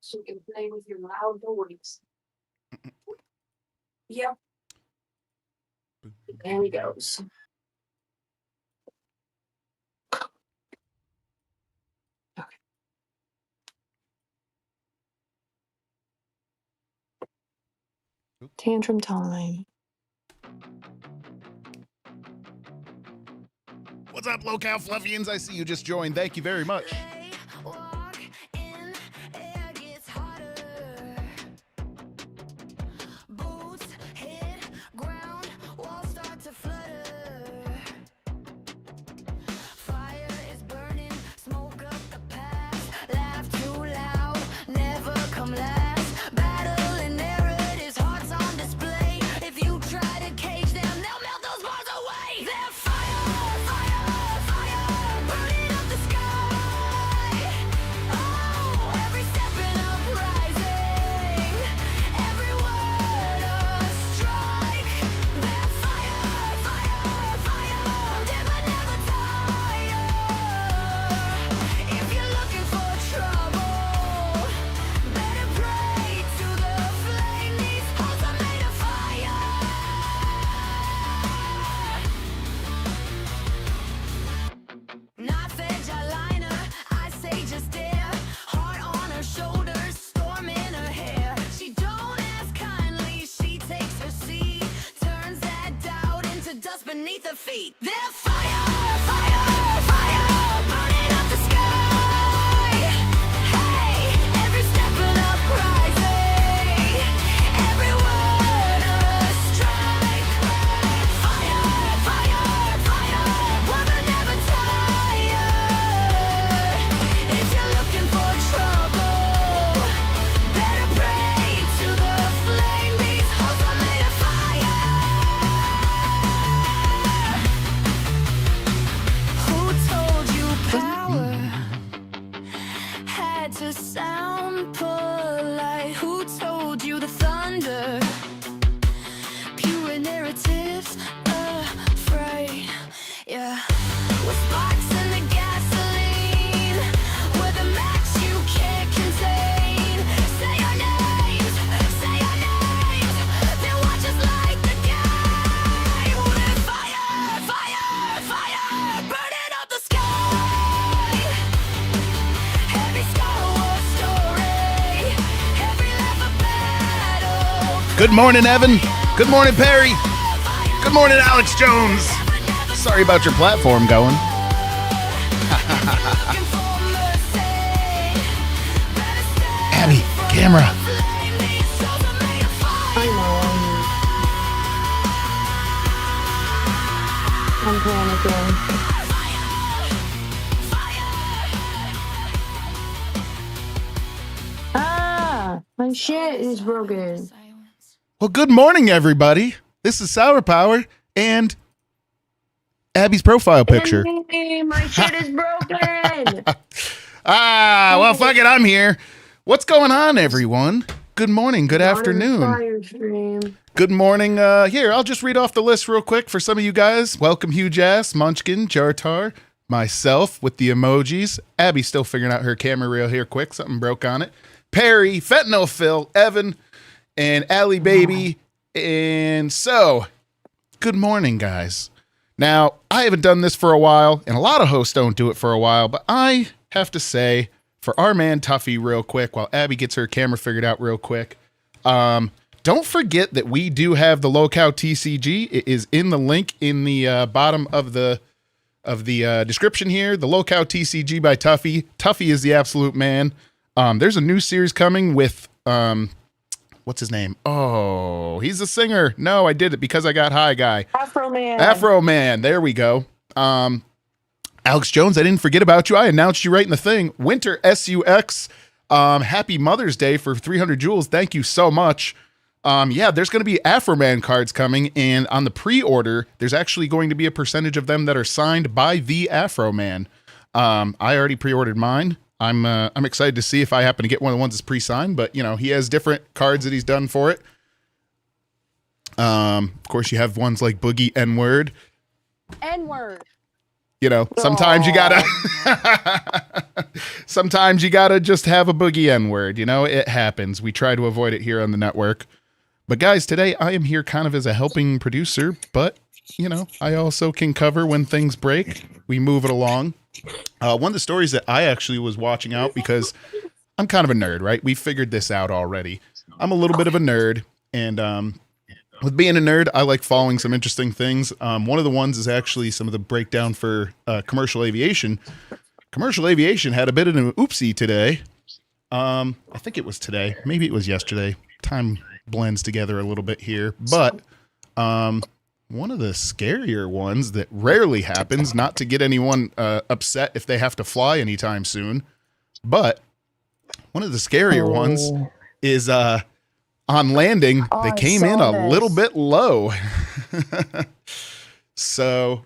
so you can play with your loud toys. Yep. There he goes. Tantrum time. What's up, Locale Fluffians? I see you just joined. Thank you very much. Beneath the feet, they're fire, fire, fire, burning up the sky. Hey, every step an uprising, every word a strike. Fire, fire, fire, we're never tired. If you're looking for trouble, better pray to the flame. These hearts are made of fire. Power had to sound polite. Who told you the thunder? Pure narratives, afraid. Yeah, with sparks in the gasoline, with a match you can't contain. Say your names, then watch us light the game. With fire, fire, fire, burning up the sky. Good morning, Evan. Good morning, Perry. Good morning, Alex Jones. Sorry about your platform going. Abby, camera. I know. I'm panicking. Ah, my shit is broken. Well, good morning, everybody. This is Sour Power and Abby's profile picture. Hey, my shit is broken. Well, fuck it. I'm here. What's going on, everyone? Good morning. Good afternoon. Fire stream. Good morning. Here, I'll just read off the list real quick for some of you guys. Welcome, Huge Ass, Munchkin, Jartar, myself with the emojis. Abby's still figuring out her camera reel here quick. Something broke on it. Perry, Fentanyl Phil, Evan, and Allie Baby. And so, good morning, guys. Now, I haven't done this for a while, and a lot of hosts don't do it for a while, but I have to say, for our man Tuffy real quick, while Abby gets her camera figured out real quick, don't forget that we do have the Locale TCG. It is in the link in the bottom of the description here. The Locale TCG by Tuffy. Tuffy is the absolute man. There's a new series coming with... what's his name? Oh, he's a singer. No, I did it because I got high guy. Afro Man. Afro Man. There we go. Alex Jones, I didn't forget about you. I announced you right in the thing. Winter SUX. Happy Mother's Day for 300 Joules. Thank you so much. Yeah, there's going to be Afro Man cards coming, and on the pre-order, there's actually going to be a percentage of them that are signed by the Afro Man. I already pre-ordered mine. I'm excited to see if I happen to get one of the ones that's pre-signed, but you know, he has different cards that he's done for it. Of course, you have ones like Boogie N-Word. N-Word. You know, sometimes you gotta, sometimes you gotta just have a boogie N word. You know, it happens. We try to avoid it here on the network. But guys, today I am here kind of as a helping producer, but you know, I also can cover when things break. We move it along. One of the stories that I actually was watching out because I'm kind of a nerd, right? We figured this out already. I'm a little bit of a nerd, and with being a nerd, I like following some interesting things. One of the ones is actually some of the breakdown for commercial aviation. Commercial aviation had a bit of an oopsie today. I think it was today. Maybe it was yesterday. Time blends together a little bit here. But one of the scarier ones that rarely happens, not to get anyone upset if they have to fly anytime soon, but one of the scarier ones is on landing, they came in a little bit low. So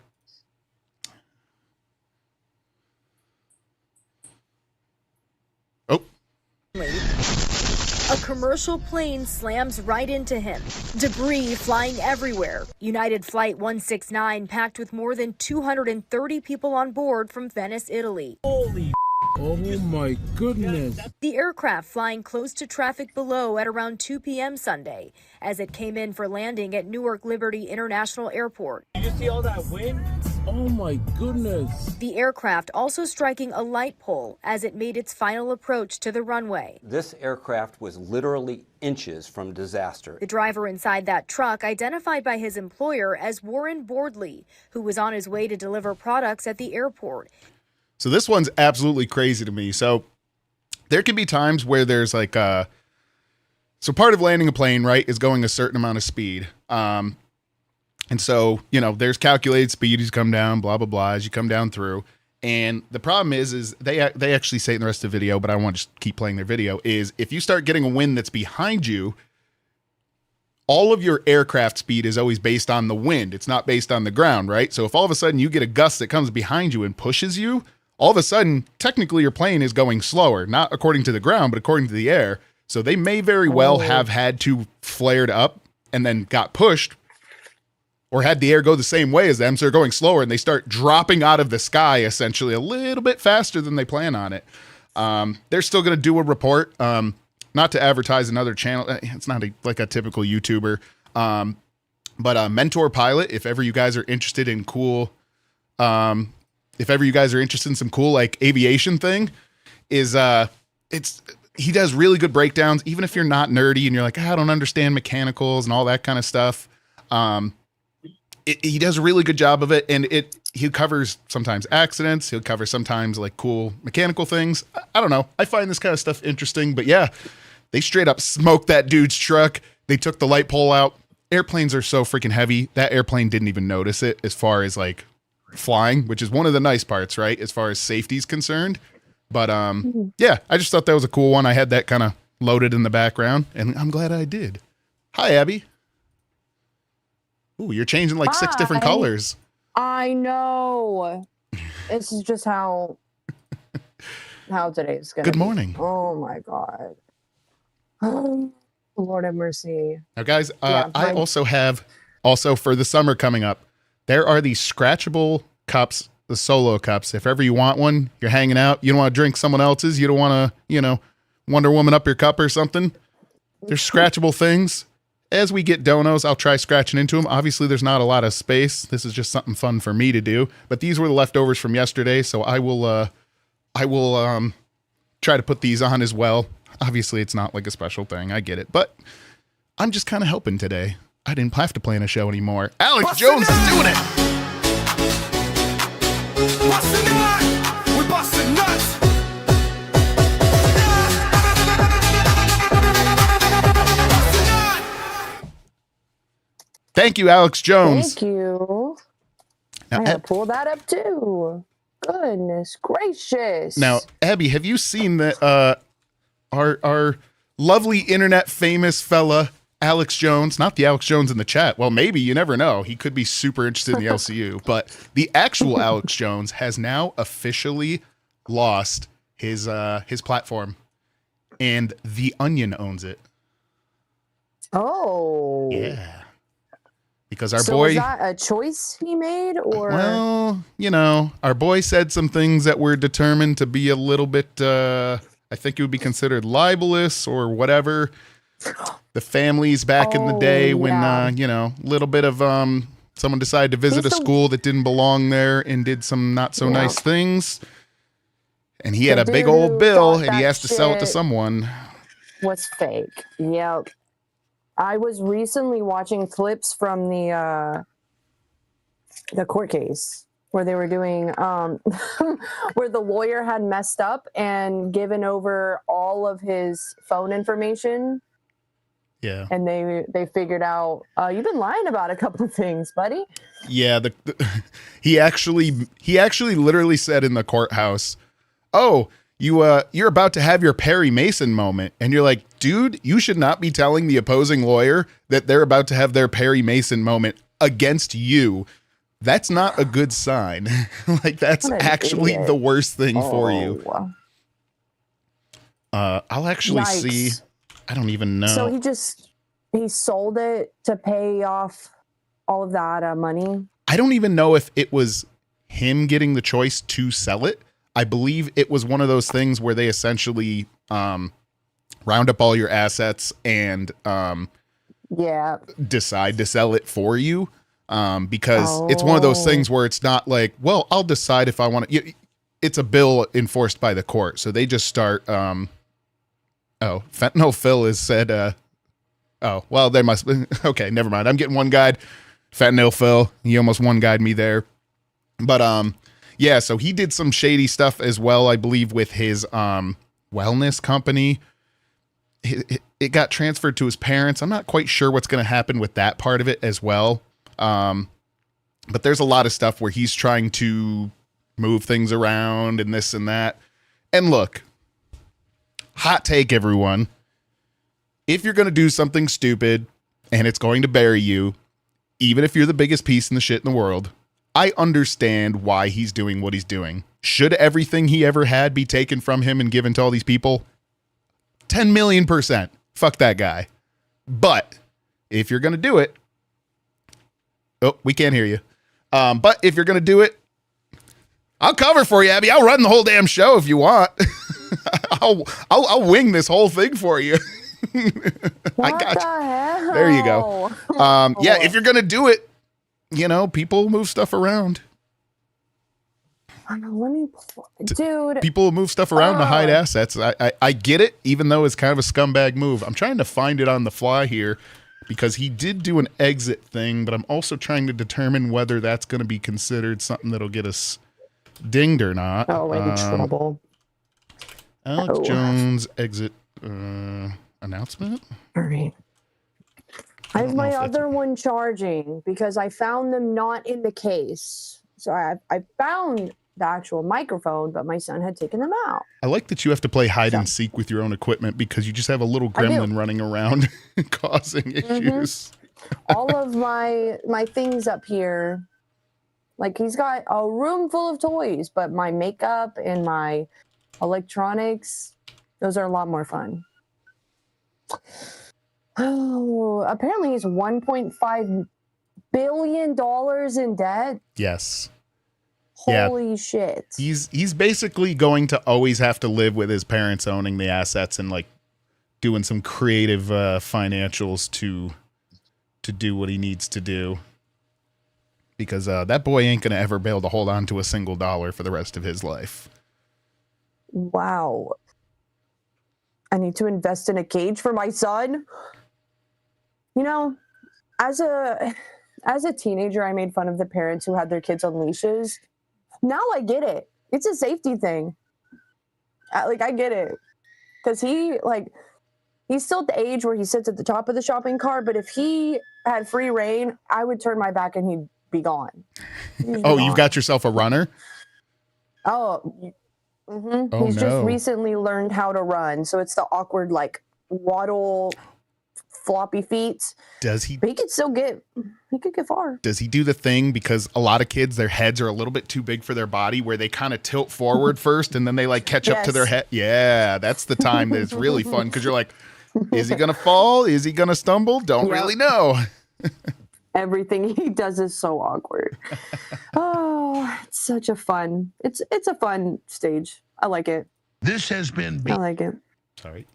A commercial plane slams right into him. Debris flying everywhere. United Flight 169 packed with more than 230 people on board from Venice, Italy. Oh my goodness. The aircraft flying close to traffic below at around 2 p.m. Sunday as it came in for landing at Newark Liberty International Airport. Did you see all that wind? Oh my goodness. The aircraft also striking a light pole as it made its final approach to the runway. This aircraft was literally inches from disaster. The driver inside that truck, identified by his employer as Warren Boardley, who was on his way to deliver products at the airport. So this one's absolutely crazy to me. So there can be times where there's like so part of landing a plane, right, is going a certain amount of speed. And so, you know, there's calculated speed as you come down, blah, blah, blah, as you come down through. And the problem is they actually say in the rest of the video, but I want to just keep playing their video, is if you start getting a wind that's behind you, all of your aircraft speed is always based on the wind. It's not based on the ground, right? So if all of a sudden you get a gust that comes behind you and pushes you, all of a sudden, technically your plane is going slower, not according to the ground, but according to the air. So they may very well have had to flared up and then got pushed, or had the air go the same way as them. So they're going slower and they start dropping out of the sky essentially a little bit faster than they plan on it. They're still going to do a report, not to advertise another channel. It's not like a typical YouTuber, but Mentor Pilot, if ever you guys are interested in cool, if ever you guys are interested in some cool like aviation thing, is he does really good breakdowns, even if you're not nerdy and you're like, I don't understand mechanicals and all that kind of stuff. He does a really good job of it, and he covers sometimes accidents. He'll cover sometimes like cool mechanical things. I don't know. I find this kind of stuff interesting, but yeah, they straight up smoked that dude's truck. They took the light pole out. Airplanes are so freaking heavy. That airplane didn't even notice it as far as like flying, which is one of the nice parts, right? As far as safety is concerned. But yeah, I just thought that was a cool one. I had that kind of loaded in the background, and I'm glad I did. Hi, Abby. Ooh, you're changing like 6 different colors. I know. This is just how today's gonna Good be. morning. Oh my god. Oh, Lord have mercy. Now, guys, Yeah, I also have, for the summer coming up, there are these scratchable cups, the solo cups. If ever you want one, you're hanging out, you don't want to drink someone else's, you don't want to, you know, Wonder Woman up your cup or something. They're scratchable things. As we get donos, I'll try scratching into them. Obviously, there's not a lot of space. This is just something fun for me to do. But these were the leftovers from yesterday, so I will try to put these on as well. Obviously, it's not like a special thing. I get it. But I'm just kind of helping today. I didn't have to plan a show anymore. Alex Jones is doing it. Bustin' nuts, we bustin' nuts. Thank you, Alex Jones. Thank you. Now, I gotta pull that up too. Goodness gracious. Now, Abby, have you seen that our lovely internet famous fella Alex Jones, not the Alex Jones in the chat. Well, maybe, you never know. He could be super interested in the LCU, but the actual Alex Jones has now officially lost his platform, and The Onion owns it. Oh. Yeah. because our So boy, was that a choice he made, or well, our boy said some things that were determined to be a little bit, I think it would be considered libelous or whatever. The families back in the day when, yeah. little bit of, someone decided to visit a He's the- school that didn't belong there and did some not so Yeah. nice things. And he had The a big dude old who bill thought and he that has to sell it to shit someone. was fake. Yep. I was recently watching clips from the court case where they were doing where the lawyer had messed up and given over all of his phone information, Yeah. and they figured out you've been lying about a couple of things, buddy. Yeah, he actually literally said in the courthouse, "Oh, you're about to have your Perry Mason moment," and you're like, "Dude, you should not be telling the opposing lawyer that they're about to have their Perry Mason moment against you. That's not a good sign. Like that's What an actually idiot. the worst thing for you." Oh. I'll actually see. Yikes. I don't even know. So he sold it to pay off all of that money. I don't even know if it was him getting the choice to sell it. I believe it was one of those things where they essentially round up all your assets and Yeah. decide to sell it for you. Because it's one of those things where it's not like, well, I'll decide if I want to. It's a bill enforced by the court. So they just start. Fentanyl Phil has said, well, there must be. Okay, never mind. I'm getting one guide. Fentanyl Phil. He almost one guyed me there. But yeah, so he did some shady stuff as well, I believe, with his wellness company. It got transferred to his parents. I'm not quite sure what's going to happen with that part of it as well. But there's a lot of stuff where he's trying to move things around and this and that. And look, hot take, everyone. If you're going to do something stupid and it's going to bury you, even if you're the biggest piece in the shit in the world, I understand why he's doing what he's doing. Should everything he ever had be taken from him and given to all these people? 10 million %. Fuck that guy. But if you're going to do it, oh, we can't hear you. But if you're going to do it, I'll cover for you, Abby. I'll run the whole damn show if you want. I'll wing this whole thing for you. What I got the you. hell? There you go. Yeah, if you're going to do it, people move stuff around. Dude. People move stuff around to hide assets. I get it, even though it's kind of a scumbag move. I'm trying to find it on the fly here because he did do an exit thing, but I'm also trying to determine whether that's going to be considered something that'll get us dinged or not. Oh, in trouble. Alex Jones exit announcement. All right. I have my other one charging because I found them not in the case. So I found the actual microphone, but my son had taken them out. I like that you have to play hide and seek with your own equipment because you just have a little gremlin running around causing issues. All of my things up here, like he's got a room full of toys, but my makeup and my electronics, those are a lot more fun. Oh, apparently he's $1.5 billion in debt. Yes. Holy shit. He's basically going to always have to live with his parents owning the assets and like doing some creative financials to do what he needs to do. Because that boy ain't going to ever be able to hold on to a single dollar for the rest of his life. Wow. I need to invest in a cage for my son. As a teenager, I made fun of the parents who had their kids on leashes. Now I get it. It's a safety thing. I get it. Because he's still at the age where he sits at the top of the shopping cart, but if he had free reign, I would turn my back and he'd be gone. You've got yourself a runner? Oh, mm-hmm. Oh, He's no. just recently learned how to run. So it's the awkward, waddle, floppy feet. Does he? But he could get far. Does he do the thing? Because a lot of kids, their heads are a little bit too big for their body where they kind of tilt forward first and then they catch up to their head. Yeah, that's the time that it's really fun because you're like, is he going to fall? Is he going to stumble? Don't really know. Everything he does is so awkward. Oh, it's such a fun. It's a fun stage. I like it. This has been I like it. Sorry.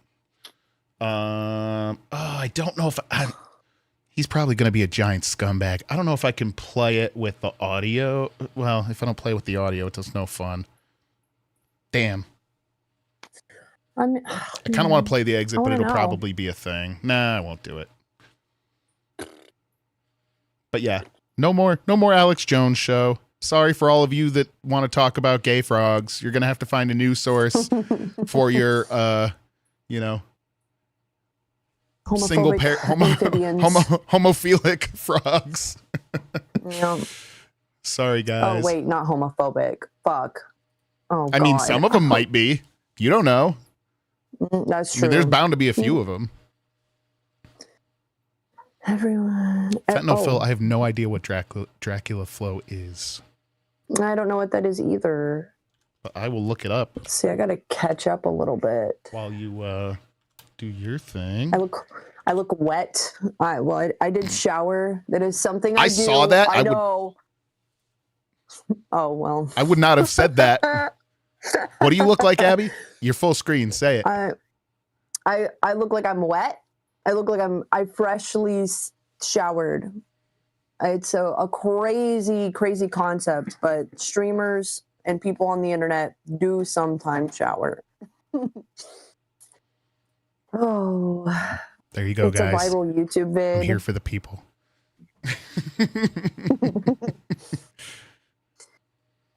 I don't know if he's probably going to be a giant scumbag. I don't know if I can play it with the audio. Well, if I don't play with the audio, it's no fun. Damn. I kind of want to play the exit, but it'll probably be a thing. Nah, I won't do it. But yeah, no more Alex Jones show. Sorry for all of you that want to talk about gay frogs. You're going to have to find a new source for your, single pair homophilic frogs. Yeah. Sorry, guys. Oh, wait, not homophobic. Fuck. Oh, I mean, some of them might be. You don't know. That's true. I mean, there's bound to be a few of them. Everyone. Fentanyl Phil, I have no idea what Dracula Flow is. I don't know what that is either. But I will look it up. See, I got to catch up a little bit. While you do your thing. I look wet. I did shower. That is something I do. Saw that. I know. Oh, well. I would not have said that. What do you look like, Abby? You're full screen. Say it. I look like I'm wet. I look like I freshly showered. It's a crazy, crazy concept, but streamers and people on the internet do sometimes shower. Oh. There you go, guys. It's a viral YouTube vid. I'm here for the people.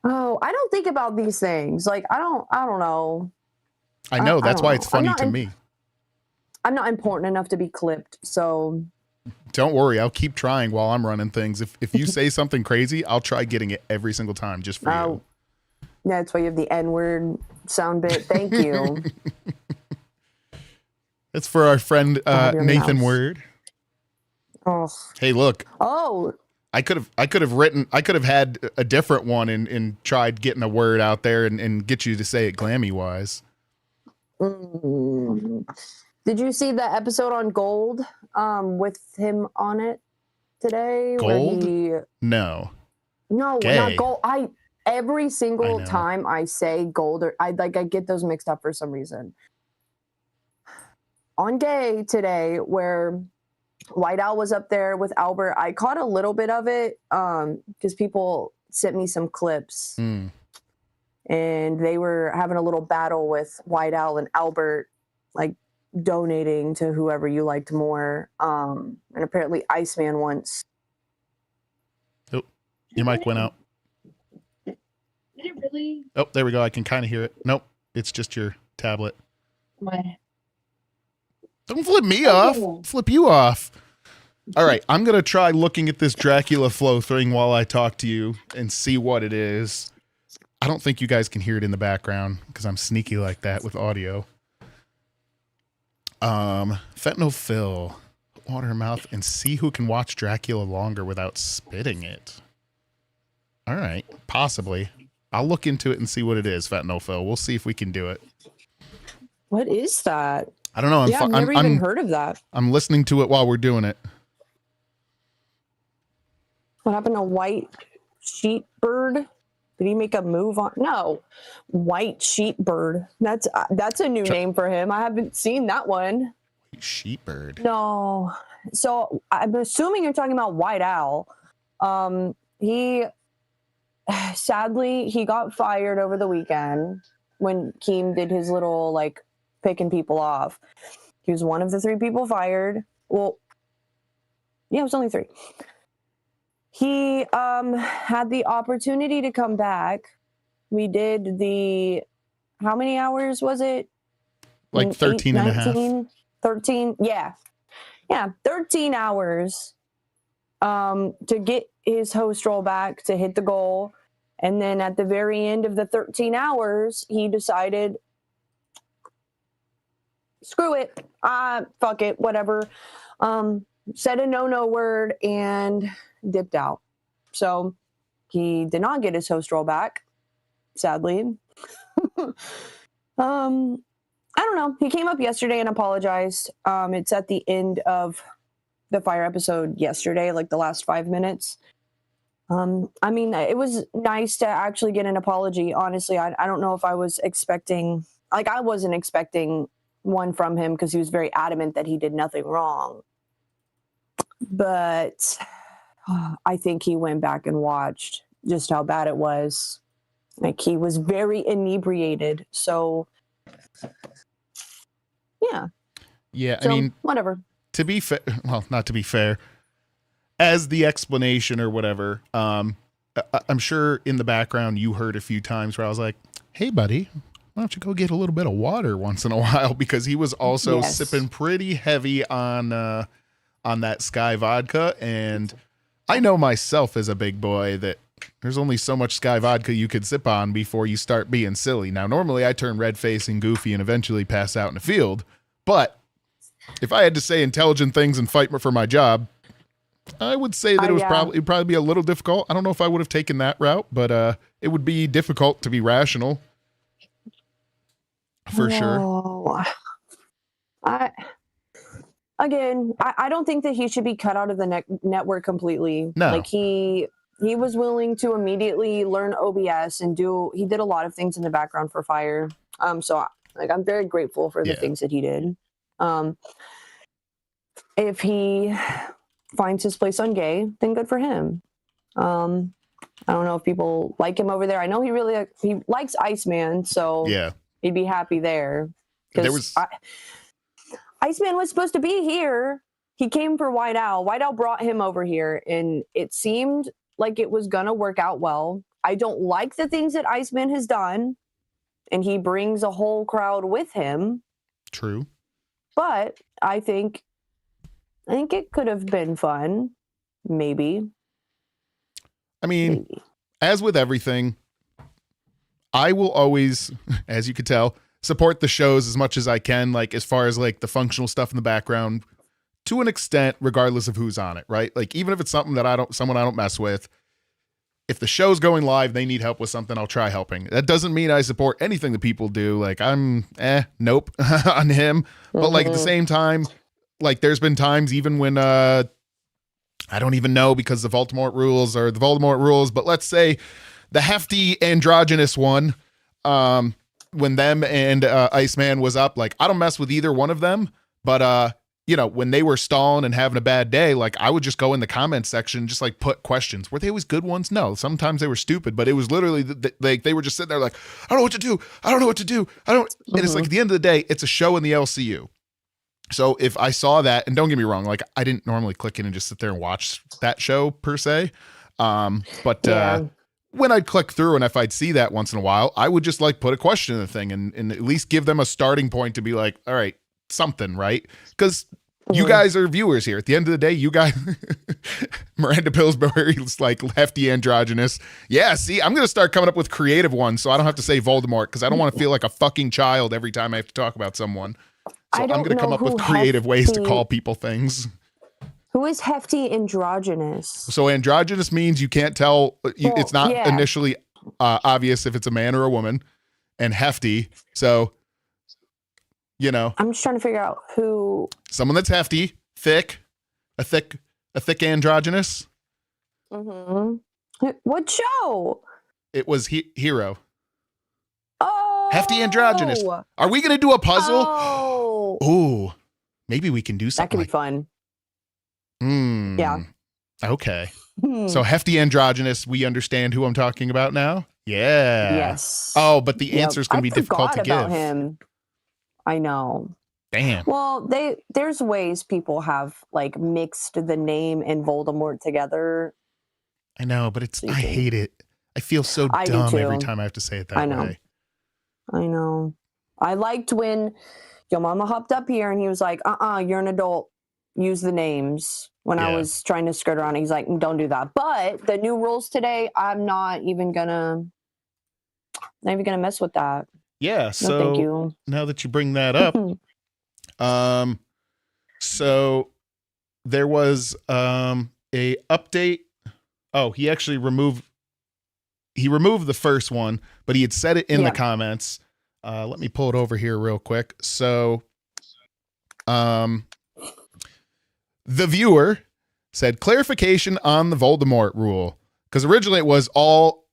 Oh, I don't think about these things. Like, I don't know. I know. That's why it's funny to me. I'm not important enough to be clipped, so. Don't worry. I'll keep trying while I'm running things. If you say something crazy, I'll try getting it every single time just for you. Yeah, that's why you have the N-word sound bit. Thank you. It's for our friend Nathan Word. Oh. Hey, look. Oh. I could have had a different one and tried getting a word out there and get you to say it glammy wise. Did you see the episode on Gold with him on it today? Gold? No, Gay. Not Gold. Every single time I say Gold, or I get those mixed up for some reason. On Gay today, where White Owl was up there with Albert, I caught a little bit of it because people sent me some clips. And they were having a little battle with White Owl and Albert, like donating to whoever you liked more. And apparently Iceman once. Oh, your mic went out. Did it really? Oh, there we go. I can kind of hear it. Nope, it's just your tablet. My. Don't flip me off. Flip you off. All right, I'm going to try looking at this Dracula Flow thing while I talk to you and see what it is. I don't think you guys can hear it in the background because I'm sneaky like that with audio. Fentanyl Phil, water her mouth and see who can watch Dracula longer without spitting it. All right, possibly. I'll look into it and see what it is, Fentanyl Phil. We'll see if we can do it. What is that? I don't know. I've never even heard of that. I'm listening to it while we're doing it. What happened to White Sheet Bird? Did he make a move on? No, White Sheet Bird. That's a new name for him. I haven't seen that one. White Sheet Bird. No. So I'm assuming you're talking about White Owl. He sadly he got fired over the weekend when Keem did his little like picking people off. He was one of the 3 people fired. Well, yeah, it was only 3. He had the opportunity to come back. We did how many hours was it? Like 13 and 19, a half. 13, yeah. Yeah, 13 hours to get his host role back to hit the goal. And then at the very end of the 13 hours, he decided, screw it, fuck it, whatever. Said a no word and dipped out. So he did not get his host role back, sadly. I don't know. He came up yesterday and apologized. It's at the end of the fire episode yesterday, like the last 5 minutes. I mean, it was nice to actually get an apology. Honestly, I don't know if I was expecting, like, I wasn't expecting one from him because he was very adamant that he did nothing wrong. But I think he went back and watched just how bad it was. Like, he was very inebriated. So, yeah. Yeah, I So, mean, whatever. to be fair, well, not to be fair, as the explanation or whatever, I'm sure in the background you heard a few times where I was like, hey, buddy, why don't you go get a little bit of water once in a while? Because he was also Yes. sipping pretty heavy on that Sky vodka. And I know myself as a big boy that there's only so much Sky vodka you could sip on before you start being silly. Now, normally I turn red-faced and goofy and eventually pass out in the field. But if I had to say intelligent things and fight for my job, I would say that it'd probably be a little difficult. I don't know if I would have taken that route, but it would be difficult to be rational. For sure. I don't think that he should be cut out of the network completely. No. Like, he was willing to immediately learn OBS and he did a lot of things in the background for Fire. So like, I'm very grateful for the things that he did. If he finds his place on Gay, then good for him. I don't know if people like him over there. I know he likes Iceman, so Yeah. he'd be happy there. There was Iceman was supposed to be here. He came for White Owl. White Owl brought him over here, and it seemed like it was gonna work out well. I don't like the things that Iceman has done, and he brings a whole crowd with him. True. But I think it could have been fun. Maybe. I mean, as with everything, I will always, as you could tell, support the shows as much as I can, like as far as like the functional stuff in the background, to an extent, regardless of who's on it, right? Like, even if it's something that someone I don't mess with, if the show's going live, they need help with something, I'll try helping. That doesn't mean I support anything that people do. Like, I'm nope on him. But like at the same time, like there's been times even when I don't even know because the Voldemort rules, but let's say the hefty androgynous one, when them and Iceman was up, like I don't mess with either one of them, but you know, when they were stalling and having a bad day, like I would just go in the comment section, just like put questions. Were they always good ones? No, sometimes they were stupid, but it was literally like they were just sitting there like, I don't know what to do. I don't know what to do. And it's like at the end of the day, it's a show in the LCU. So if I saw that, and don't get me wrong, like I didn't normally click in and just sit there and watch that show per se. But when I'd click through and if I'd see that once in a while, I would just like put a question in the thing and at least give them a starting point to be like, all right, something, right? Because you guys are viewers here. At the end of the day, you guys, Miranda Pillsbury's like hefty androgynous. Yeah, see, I'm going to start coming up with creative ones so I don't have to say Voldemort because I don't want to feel like a fucking child every time I have to talk about someone. So I'm going to come up with creative ways to call people things. Who is hefty androgynous? So androgynous means you can't tell. It's not initially obvious if it's a man or a woman. And hefty, so, you know. I'm just trying to figure out who. Someone that's hefty, thick, a thick androgynous. Mm-hmm. What show? It was Hero. Oh. Hefty androgynous. Are we going to do a puzzle? Oh. Ooh, maybe we can do something. That could be fun. Yeah. Okay. So hefty androgynous, we understand who I'm talking about now? Yeah. Yes. Oh, but the answer is going to be difficult to about give. Him. I know. Damn. Well, there's ways people have like mixed the name and Voldemort together. I know, but I hate it. I feel so dumb every time I have to say it that way. I know. I liked when your mama hopped up here and he was like, you're an adult. Use the names. When I was trying to skirt around, he's like, don't do that. But the new rules today, I'm not even gonna mess with that. Yeah. No, so thank you. Now that you bring that up, so there was a update. Oh, he actually removed the first one, but he had said it in the comments. Let me pull it over here real quick. So, the viewer said clarification on the Voldemort rule. Because originally it was all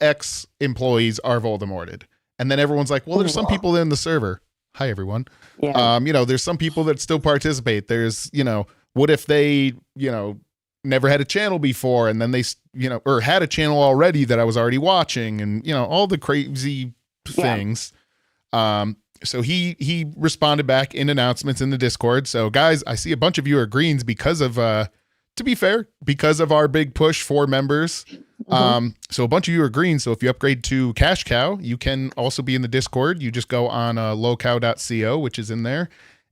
ex-employees are Voldemorted. And then everyone's like, well, there's some people in the server. Hi, everyone. Yeah. There's some people that still participate. There's, what if they, never had a channel before and then they, or had a channel already that I was already watching and, all the crazy things. So he responded back in announcements in the Discord. So guys, I see a bunch of you are greens because of, to be fair, because of our big push for members. So a bunch of you are green. So if you upgrade to Cash Cow, you can also be in the Discord. You just go on lowcow.co, which is in there,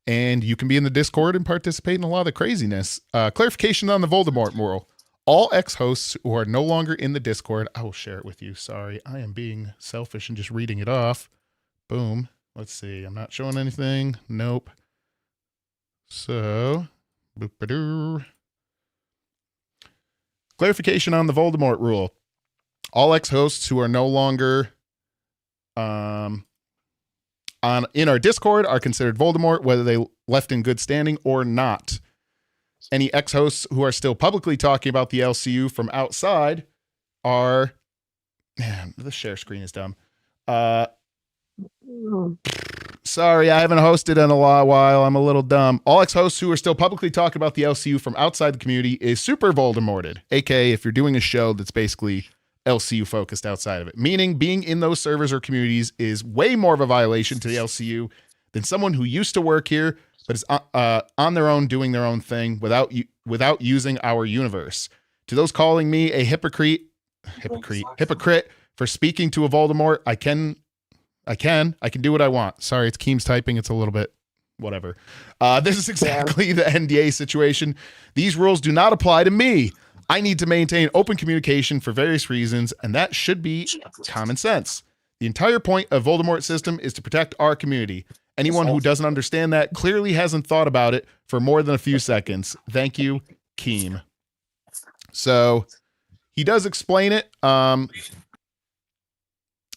and you can be in the Discord and participate in a lot of the craziness. Clarification on the Voldemort rule. All ex-hosts who are no longer in the Discord, I will share it with you. Sorry, I am being selfish and just reading it off. Boom. Let's see. I'm not showing anything. Nope. So, boop-a-doo. Clarification on the Voldemort rule. All ex-hosts who are no longer in our Discord are considered Voldemort, whether they left in good standing or not. Any ex-hosts who are still publicly talking about the LCU from outside are... Man, the share screen is dumb. Sorry, I haven't hosted in a while. I'm a little dumb. All ex-hosts who are still publicly talking about the LCU from outside the community is super Voldemorted, aka if you're doing a show that's basically LCU focused outside of it. Meaning being in those servers or communities is way more of a violation to the LCU than someone who used to work here but is on their own doing their own thing without using our universe. To those calling me a hypocrite for speaking to a Voldemort, I can do what I want. Sorry, it's Keem's typing. It's a little bit whatever. This is exactly the NDA situation. These rules do not apply to me. I need to maintain open communication for various reasons, and that should be common sense. The entire point of Voldemort system is to protect our community. Anyone who doesn't understand that clearly hasn't thought about it for more than a few seconds. Thank you, Keem. So he does explain it.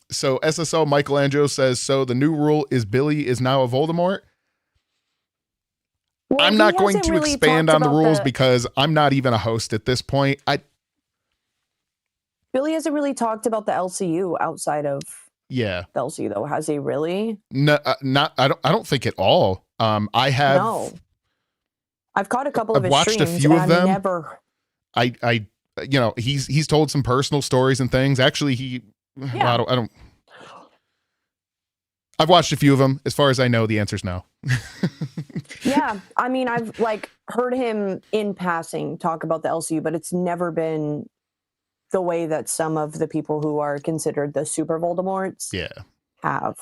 So SSO Michelangelo says, so the new rule is Billy is now a Voldemort. Well, I'm he not going hasn't to really expand talked on the about rules because I'm not even a host at this point. Billy hasn't really talked about the LCU outside of the LCU, though, has he really? No, I don't think at all. I have. No. I've caught a couple of I've his watched a streams, few and of them. Never. He's told some personal stories and things. Actually, well, I don't. I've watched a few of them. As far as I know, the answer's no. Yeah, I mean, I've heard him in passing talk about the LCU, but it's never been the way that some of the people who are considered the super Voldemorts have.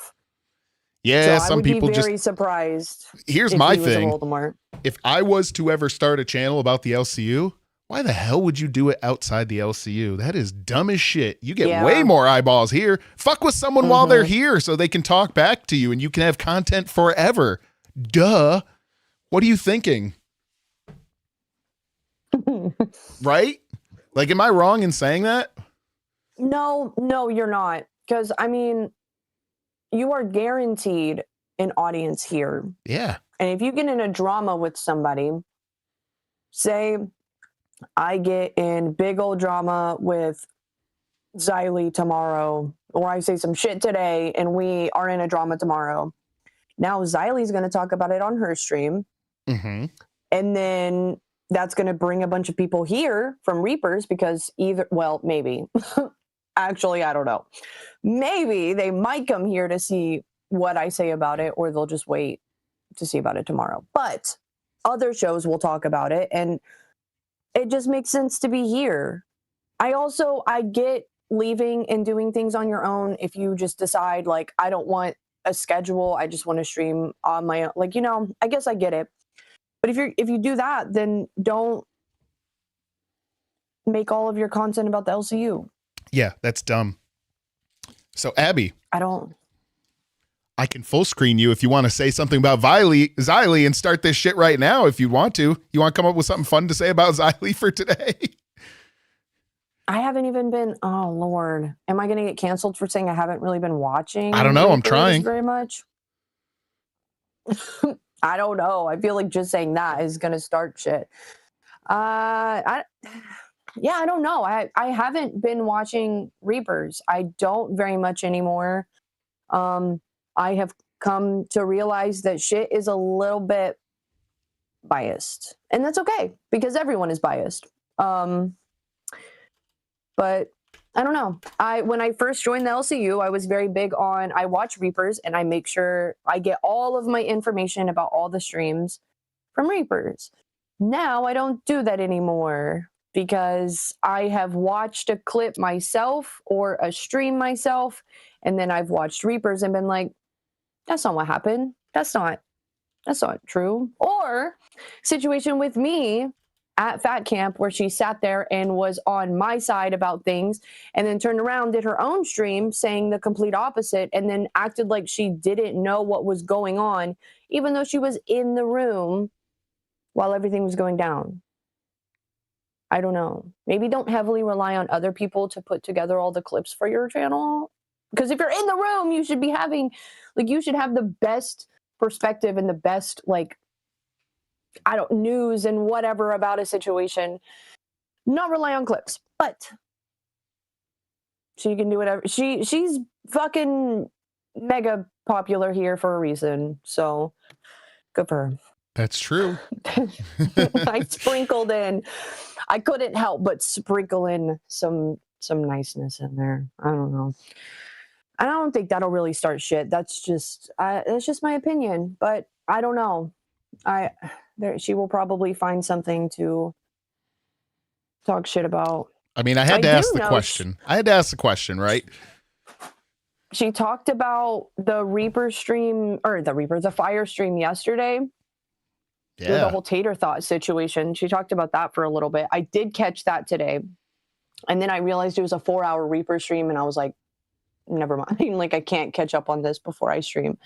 Yeah, so some I would people be very just. surprised. Here's if my he was a thing. Voldemort. If I was to ever start a channel about the LCU, why the hell would you do it outside the LCU? That is dumb as shit. You get way more eyeballs here. Fuck with someone while they're here so they can talk back to you and you can have content forever. Duh. What are you thinking? Right? Am I wrong in saying that? No, you're not. Because, I mean, you are guaranteed an audience here. Yeah. And if you get in a drama with somebody, say I get in big old drama with Xylee tomorrow, or I say some shit today and we are in a drama tomorrow. Now Xylee's going to talk about it on her stream. Mm-hmm. And then that's going to bring a bunch of people here from Reapers because maybe. Actually, I don't know. Maybe they might come here to see what I say about it, or they'll just wait to see about it tomorrow. But other shows will talk about it, and it just makes sense to be here. I get leaving and doing things on your own if you just decide, I don't want a schedule. I just want to stream on my own. I guess I get it. But if you do that, then don't make all of your content about the LCU. Yeah, that's dumb. So, Abby. I can full screen you if you want to say something about Xylee and start this shit right now if you want to. You want to come up with something fun to say about Xylee for today? I haven't even been, oh Lord. Am I going to get canceled for saying I haven't really been watching? I don't know. I'm trying. Very much. I don't know. I feel like just saying that is gonna start shit. I don't know. I haven't been watching Reapers. I don't very much anymore. I have come to realize that shit is a little bit biased, and that's okay because everyone is biased. But I don't know. When I first joined the LCU, I was very big on I watch Reapers and I make sure I get all of my information about all the streams from Reapers. Now I don't do that anymore because I have watched a clip myself or a stream myself, and then I've watched Reapers and been like, that's not what happened. That's not true. Or situation with me at Fat Camp where she sat there and was on my side about things and then turned around, did her own stream saying the complete opposite, and then acted like she didn't know what was going on, even though she was in the room while everything was going down. I don't know. Maybe don't heavily rely on other people to put together all the clips for your channel. Because if you're in the room, you should be having, like, you should have the best perspective and the best, like, news and whatever about a situation. Not rely on clips. But she can do whatever. She's fucking mega popular here for a reason. So good for her. That's true. I sprinkled in. I couldn't help but sprinkle in some niceness in there. I don't know. I don't think that'll really start shit. That's just my opinion. But I don't know. She will probably find something to talk shit about. I mean, I had to ask the question. I had to ask the question, right? She talked about the fire stream yesterday. Yeah. The whole tater thought situation. She talked about that for a little bit. I did catch that today. And then I realized it was a 4-hour Reaper stream, and I was like, never mind. Like, I can't catch up on this before I stream.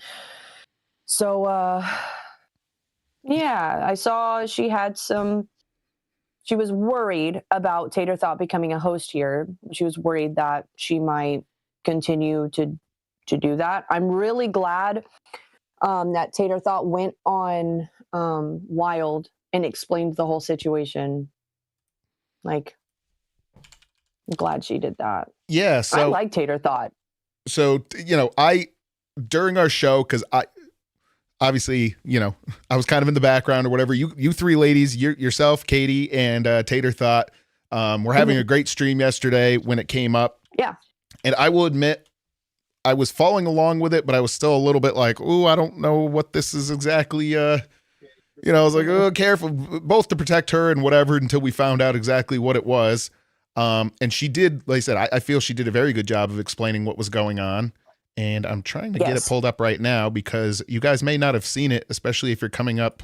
So, yeah, I saw she was worried about Tater Thought becoming a host here. She was worried that she might continue to do that. I'm really glad that Tater Thought went on Wild and explained the whole situation. Like, I'm glad she did that. Yeah. So I like Tater Thought. So, during our show, because obviously, I was kind of in the background or whatever. You three ladies, yourself, Katie, and Tater Thought, were having a great stream yesterday when it came up. Yeah. And I will admit, I was following along with it, but I was still a little bit like, "Ooh, I don't know what this is exactly." I was like, "Oh, careful," both to protect her and whatever, until we found out exactly what it was. And she did, like I said, I feel she did a very good job of explaining what was going on. And I'm trying to get it pulled up right now because you guys may not have seen it, especially if you're coming up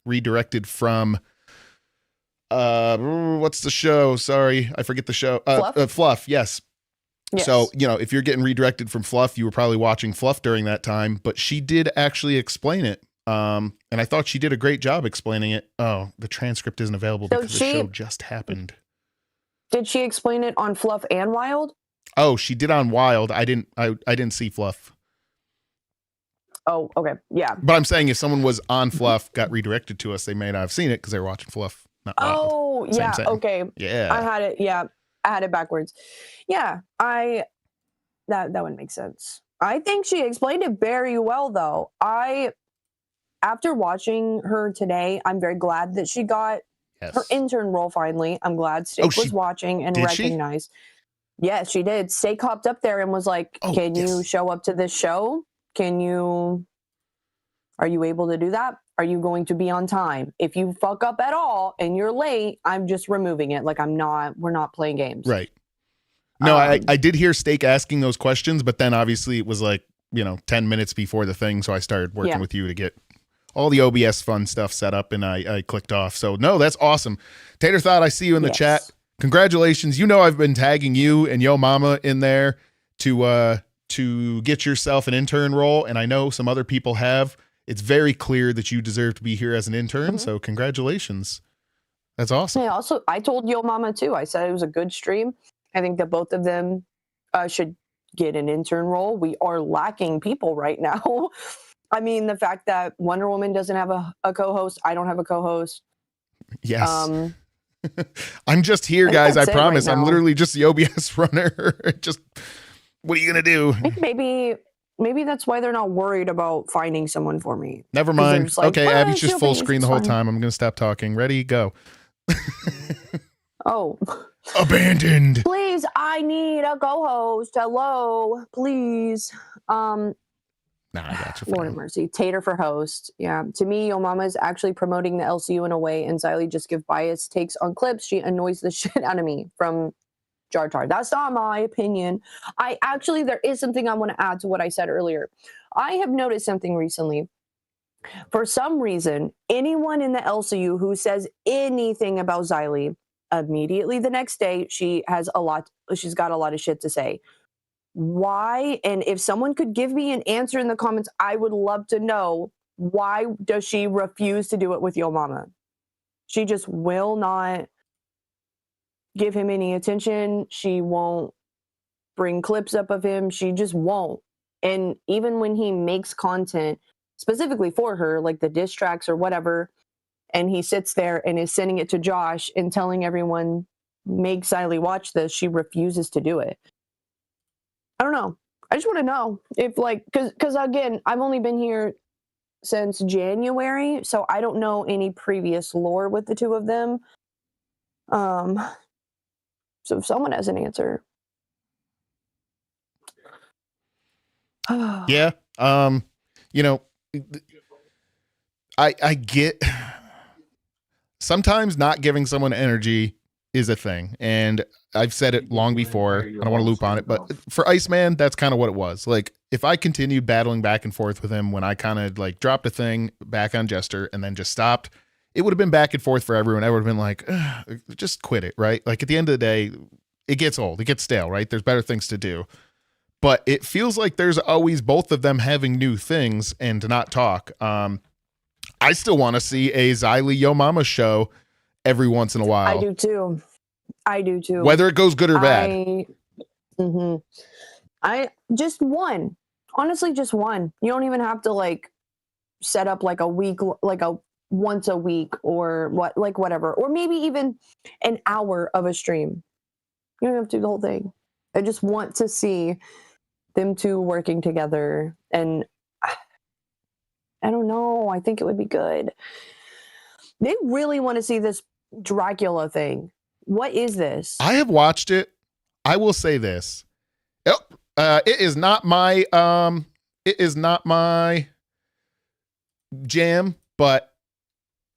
redirected from what's the show? Sorry, I forget the show. Fluff, yes. So, if you're getting redirected from Fluff, you were probably watching Fluff during that time, but she did actually explain it. And I thought she did a great job explaining it. Oh, the transcript isn't available because the show just happened. Did she explain it on Fluff and Wild? Oh, she did on Wild. I didn't see Fluff. Oh, okay. Yeah. But I'm saying if someone was on Fluff, got redirected to us, they may not have seen it because they were watching Fluff, not Wild. Oh, yeah. Okay. Yeah. I had it. Yeah. I had it backwards. Yeah. That would make sense. I think she explained it very well, though. After watching her today, I'm very glad that she got her intern role finally. I'm glad Steak was watching and recognized. Yes, she did. Steak hopped up there and was like, can you show up to this show? Are you able to do that? Are you going to be on time? If you fuck up at all and you're late, I'm just removing it. Like, we're not playing games. Right. No, I did hear Steak asking those questions, but then obviously it was like, 10 minutes before the thing. So I started working with you to get all the OBS fun stuff set up, and I clicked off. So no, that's awesome. Tater Thought, I see you in the chat. Congratulations. I've been tagging you and Yo Mama in there to get yourself an intern role. And I know some other people have. It's very clear that you deserve to be here as an intern. Mm-hmm. So congratulations. That's awesome. Yeah, I told Yo Mama too. I said it was a good stream. I think that both of them should get an intern role. We are lacking people right now. I mean, the fact that Wonder Woman doesn't have a co-host, I don't have a co-host. Yes. Um, I'm just here, I think guys. I that's it right promise. I'm now. literally just the OBS runner. Just, what are you going to do? I think maybe that's why they're not worried about finding someone for me. Never 'Cause they're mind. just like, Okay, "Well, Abby's just she'll full be- screen it's the whole fine." time. I'm going to stop talking. Ready? Go. Oh, Abandoned. please, I need a co-host. Hello, please. Nah, I got you. Lord of mercy. Tater for host. Yeah. To me, Yo Mama is actually promoting the LCU in a way, and Xylee just give biased takes on clips. She annoys the shit out of me from Jar Tar. That's not my opinion. There is something I want to add to what I said earlier. I have noticed something recently. For some reason, anyone in the LCU who says anything about Xylee, immediately the next day, she's got a lot of shit to say. Why? And if someone could give me an answer in the comments, I would love to know, why does she refuse to do it with Yo Mama? She just will not give him any attention. She won't bring clips up of him. She just won't. And even when he makes content specifically for her, like the diss tracks or whatever, and he sits there and is sending it to Josh and telling everyone, make Xylee watch this, she refuses to do it. I don't know. I just want to know if, like, because again, I've only been here since January, so I don't know any previous lore with the two of them. So if someone has an answer. Yeah. You know, I get sometimes not giving someone energy is a thing. And I've said it long before. I don't want to loop on it, but for Iceman, that's kind of what it was. Like, if I continued battling back and forth with him when I kind of like dropped a thing back on Jester and then just stopped, it would have been back and forth for everyone. I would have been like, just quit it, right? Like, at the end of the day, it gets old, it gets stale, right? There's better things to do. But it feels like there's always both of them having new things and to not talk. I still want to see a Xylee Yo Mama show every once in a while. I do too. Whether it goes good or bad. I just one. Honestly, just one. You don't even have to like set up like a week, like a once a week or whatever, or maybe even an hour of a stream. You don't have to do the whole thing. I just want to see them two working together, and I don't know. I think it would be good. They really want to see this Dracula thing. What is this? I have watched it. I will say this. It is not my jam, but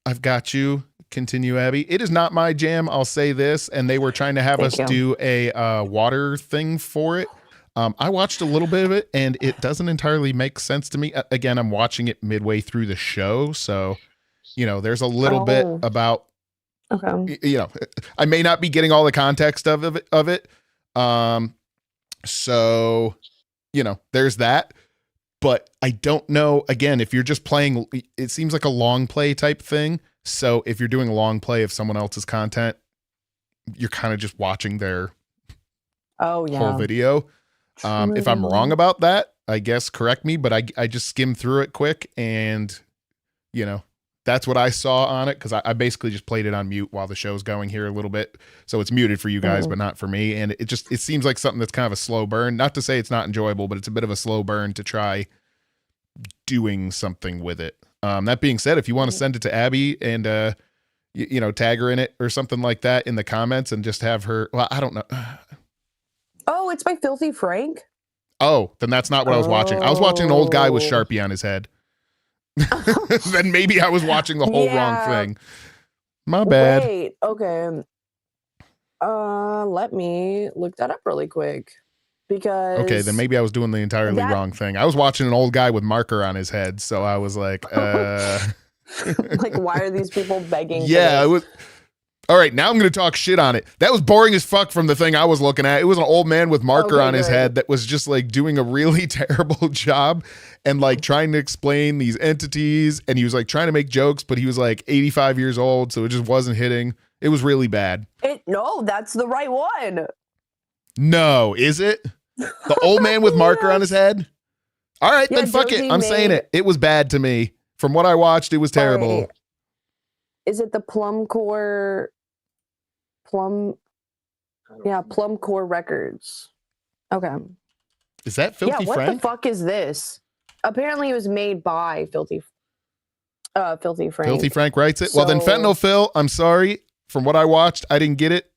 I've got you. Continue, Abby. It is not my jam. I'll say this. And they were trying to have us do a water thing for it. I watched a little bit of it, and it doesn't entirely make sense to me. Again, I'm watching it midway through the show, so there's a little bit about. Okay. I may not be getting all the context of it. So, there's that. But I don't know. Again, if you're just playing, it seems like a long play type thing. So if you're doing a long play of someone else's content, you're kind of just watching their whole video. If I'm wrong about that, I guess correct me, but I just skimmed through it quick, and that's what I saw on it, because I basically just played it on mute while the show's going here a little bit. So it's muted for you guys, but not for me. And it seems like something that's kind of a slow burn. Not to say it's not enjoyable, but it's a bit of a slow burn to try doing something with it. That being said, if you want to send it to Abby and tag her in it or something like that in the comments and just have her, well, I don't know. Oh, it's by Filthy Frank? Oh, then that's not what I was watching. I was watching an old guy with Sharpie on his head. Then maybe I was watching the whole wrong thing. My bad. Wait, okay. Let me look that up really quick. Because okay, then maybe I was doing the entirely wrong thing. I was watching an old guy with marker on his head, so I was like, like, why are these people begging? Yeah, it was. All right, now I'm going to talk shit on it. That was boring as fuck from the thing I was looking at. It was an old man with marker on his head that was just like doing a really terrible job and like trying to explain these entities. And he was like trying to make jokes, but he was like 85 years old, so it just wasn't hitting. It was really bad. No, that's the right one. No, is it? The old man with marker on his head? All right, Yeah, then fuck it. Josie I'm saying made- it. It was bad to me. From what I watched, it was terrible. Right. Is it the Plum Core Records? Okay. Is that Filthy Yeah, what Frank? the fuck is this? Apparently it was made by Filthy Frank. Filthy Frank writes it. Well, then So- Fentanyl Phil, I'm sorry. From what I watched, I didn't get it.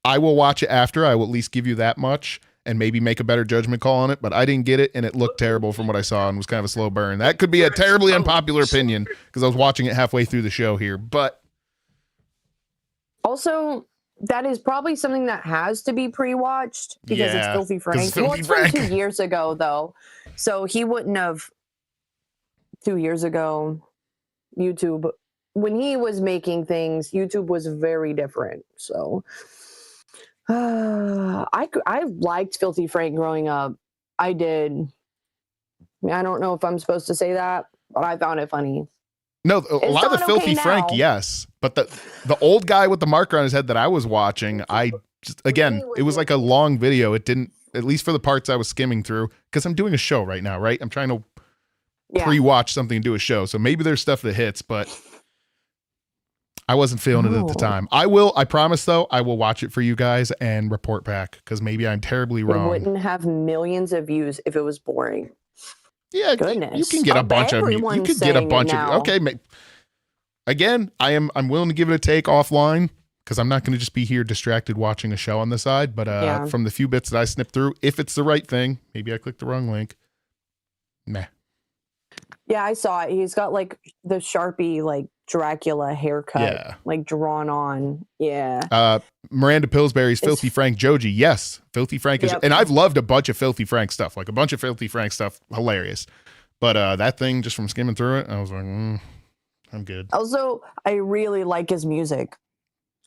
I will watch it after. I will at least give you that much and maybe make a better judgment call on it, but I didn't get it, and it looked terrible from what I saw and was kind of a slow burn. That could be a terribly unpopular opinion because I was watching it halfway through the show here, but Also, that is probably something that has to be pre-watched because it's Yeah, Filthy 'cause it's Frank. Well, Filthy it's from Frank. 2 years ago, though. So he wouldn't have 2 years ago, YouTube, when he was making things, YouTube was very different. So I liked Filthy Frank growing up. I did. I mean, I don't know if I'm supposed to say that, but I found it funny. no, a It's lot of the not Filthy okay Frank, now. yes, but the old guy with the marker on his head that I was watching, I just, again, it was like a long video. It didn't, at least for the parts I was skimming through, because I'm doing a show right now, right? I'm trying to Yeah. pre-watch something and do a show, so maybe there's stuff that hits, but I wasn't feeling it at the Oh. time. I promise though, I will watch it for you guys and report back because maybe I'm terribly It wrong. wouldn't have millions of views if it was boring. Yeah, Goodness. you can get a bunch of you Everyone's could get a saying it bunch of now. okay. Again, I'm willing to give it a take offline because I'm not going to just be here distracted watching a show on the side. But Yeah. from the few bits that I snipped through, if it's the right thing, maybe I clicked the wrong link. Meh. Yeah, I saw it. He's got like the Sharpie, like Dracula haircut, Yeah. like drawn on. Yeah. Miranda Pillsbury's Filthy Frank Joji. Yes, Filthy Frank is, Yep. and I've loved a bunch of Filthy Frank stuff, like a bunch of Filthy Frank stuff, hilarious. But that thing, just from skimming through it, I was like, I'm good. Also, I really like his music.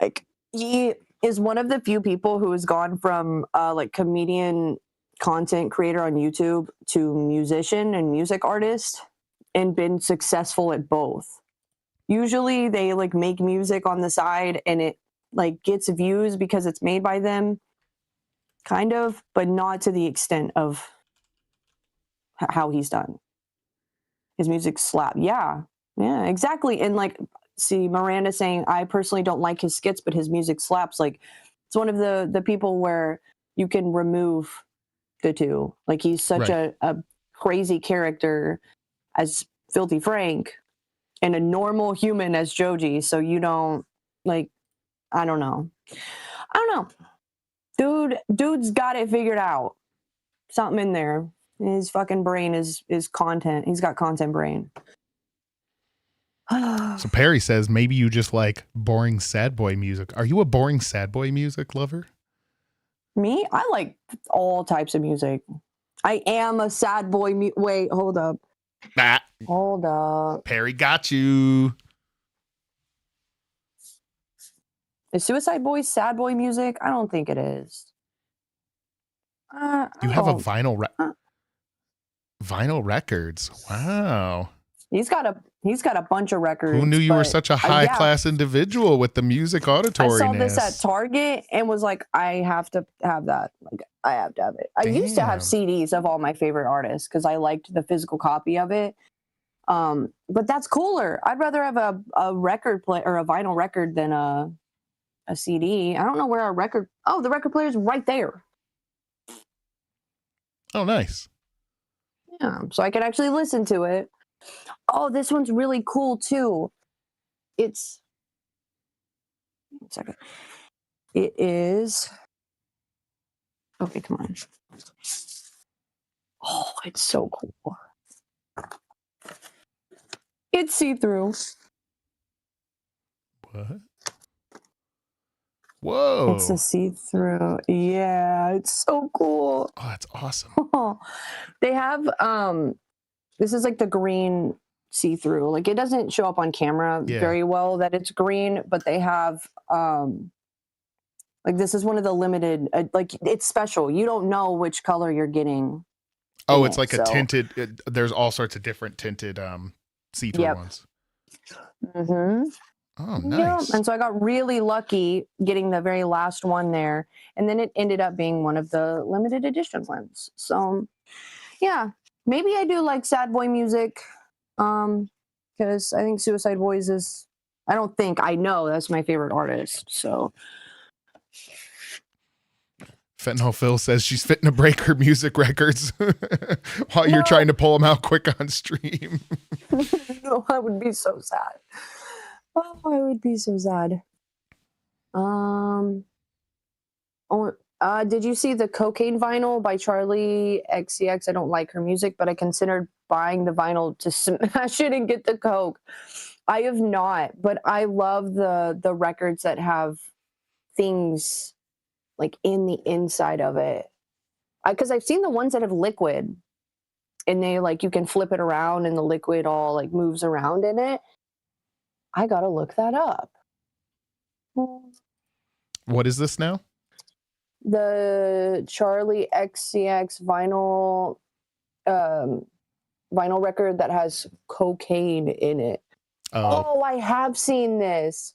Like, he is one of the few people who has gone from like comedian content creator on YouTube to musician and music artist and been successful at both. Usually they like make music on the side and it like gets views because it's made by them, kind of, but not to the extent of how he's done. His music slap. Yeah, exactly. And like, see, Miranda saying, I personally don't like his skits, but his music slaps. Like, it's one of the people where you can remove the two. Like, he's such Right. a crazy character as Filthy Frank and a normal human as Joji. So you don't, like, I don't know. Dude's got it figured out. Something in there. His fucking brain is content. He's got content brain. So Perry says maybe you just like boring sad boy music. Are you a boring sad boy music lover? Me? I like all types of music. I am a sad boy. Wait, hold up. Nah, Hold up. Perry got you. Is Suicide Boys sad boy music? I don't think it is. You have a don't- vinyl records. Wow. He's got a bunch of records. Who knew you were but, such a high yeah. class individual with the music auditory? I saw this at Target and was like, I have to have that. Like, I have to have it. I used to have Damn. CDs of all my favorite artists because I liked the physical copy of it. But that's cooler. I'd rather have a record play or a vinyl record than a CD. I don't know where our record. Oh, the record player's right there. Oh, nice. Yeah, so I can actually listen to it. Oh, this one's really cool too. It's. One second. It is. Okay, come on. Oh, it's so cool. It's see-through. What? Whoa. It's a see-through. Yeah, it's so cool. Oh, that's awesome. They have this is like the green see-through. Like, it doesn't show up on camera Yeah. very well that it's green, but they have like, this is one of the limited like, it's special. You don't know which color you're getting. Oh, in it's it, like a so- tinted. There's all sorts of different tinted see-through Yep. ones. Mm-hmm. Oh, Yeah, nice. and so I got really lucky getting the very last one there, and then it ended up being one of the limited edition ones. So, yeah, maybe I do like sad boy music. Because I think Suicide Boys is. I know that's my favorite artist. So Fentanyl Phil says she's fitting to break her music records while you're No. trying to pull them out quick on stream. no, I would be so sad. Oh, I would be so sad. Did you see the Cocaine vinyl by Charlie XCX? I don't like her music, but I considered buying the vinyl to smash it and get the coke. I have not, but I love the records that have things like in the inside of it. Because I've seen the ones that have liquid, and they like you can flip it around and the liquid all like moves around in it. I gotta look that up. What is this now? The Charlie XCX vinyl vinyl record that has cocaine in it. Oh, I have seen this.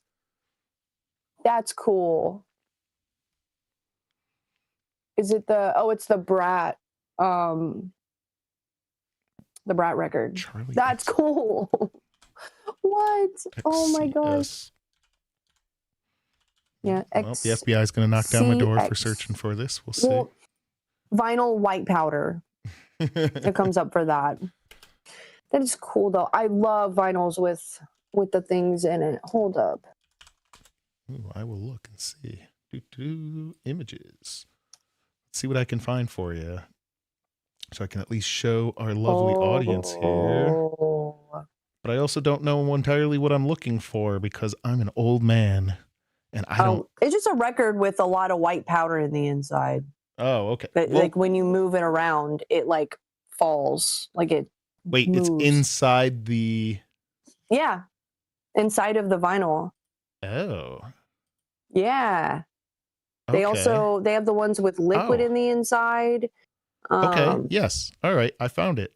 That's cool. Is it it's the Brat the Brat record. Charlie That's cool. What? Oh my gosh. XCS. Yeah, Well, the FBI is going to knock down my door for searching for this. We'll see. Well, vinyl white powder. It comes up for that. That is cool though. I love vinyls with the things in it. Hold up. Ooh, I will look and see. Images. Let's see what I can find for you, so I can at least show our lovely audience here. But I also don't know entirely what I'm looking for because I'm an old man and I don't. It's just a record with a lot of white powder in the inside. Oh, okay. But like when you move it around, it like falls. Like it. Wait, moves. It's inside the. Yeah, inside of the vinyl. Oh. Yeah. They Okay. have the ones with liquid in the inside. Okay. Yes. All right. I found it.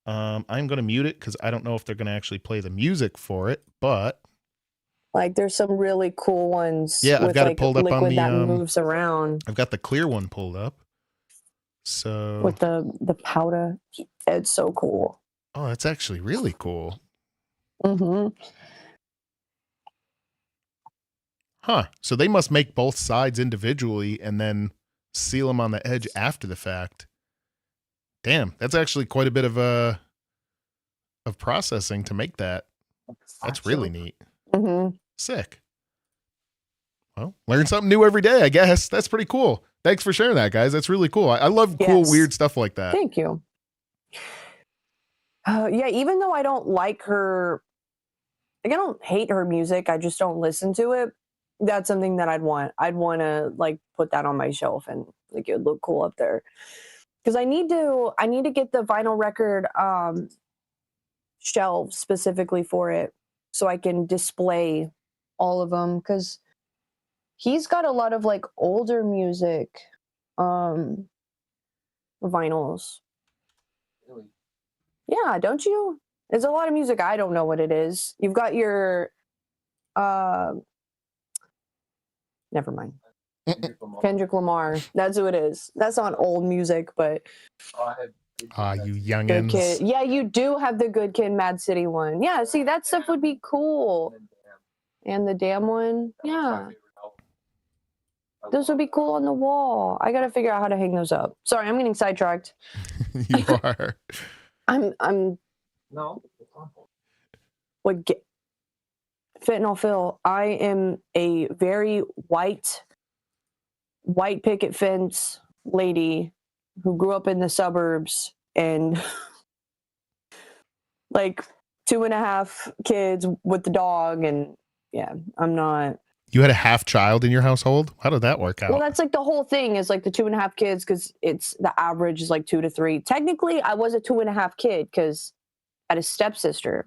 I'm going to mute it because I don't know if they're going to actually play the music for it, but like there's some really cool ones. Yeah, I've with, got it like, pulled up on liquid the, that moves around. I've got the clear one pulled up. So With the powder, it's so cool. Oh, that's actually really cool. Mm-hmm. Huh. So they must make both sides individually and then seal them on the edge after the fact. Damn, that's actually quite a bit of processing to make that. That's really neat. Mm-hmm. Sick. Well, learn something new every day, I guess. That's pretty cool. Thanks for sharing that, guys. That's really cool. I love cool, weird stuff like that. Thank you. Yeah, even though I don't like her, like I don't hate her music, I just don't listen to it. That's something that I'd want. I'd want to like put that on my shelf and like it would look cool up there. Because I need to get the vinyl record shelf specifically for it so I can display all of them. Because he's got a lot of like older music vinyls. Really? Yeah, don't you? There's a lot of music I don't know what it is. You've got your never mind. Kendrick Lamar. That's who it is. That's not old music, but You Good youngins. Kid. Yeah, you do have the Good Kid, Mad City one. Yeah, see, that stuff would be cool. And the Damn one. Yeah. Those would be cool on the wall. I gotta figure out how to hang those up. Sorry, I'm getting sidetracked. You are. I'm No. what get Fentanyl Phil. I am a very white picket fence lady who grew up in the suburbs and like 2.5 kids with the dog, and yeah, I'm not. You had a half child in your household? How did that work out? Well, that's like the whole thing is like the 2.5 kids because it's the average is like 2 to 3. Technically, I was a 2.5 kid because I had a stepsister,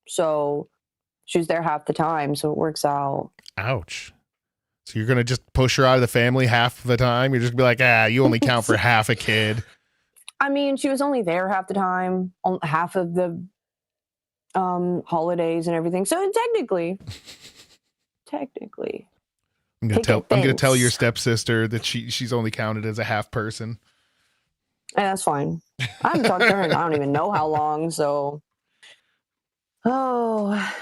so she's there half the time, so it works out. Ouch. So you're going to just push her out of the family half the time? You're just gonna be like, you only count for half a kid. I mean, she was only there half the time, half of the holidays and everything. So technically, I'm gonna tell your stepsister that she's only counted as a half person. that's fine. I haven't talked to her and I don't even know how long, so. Oh,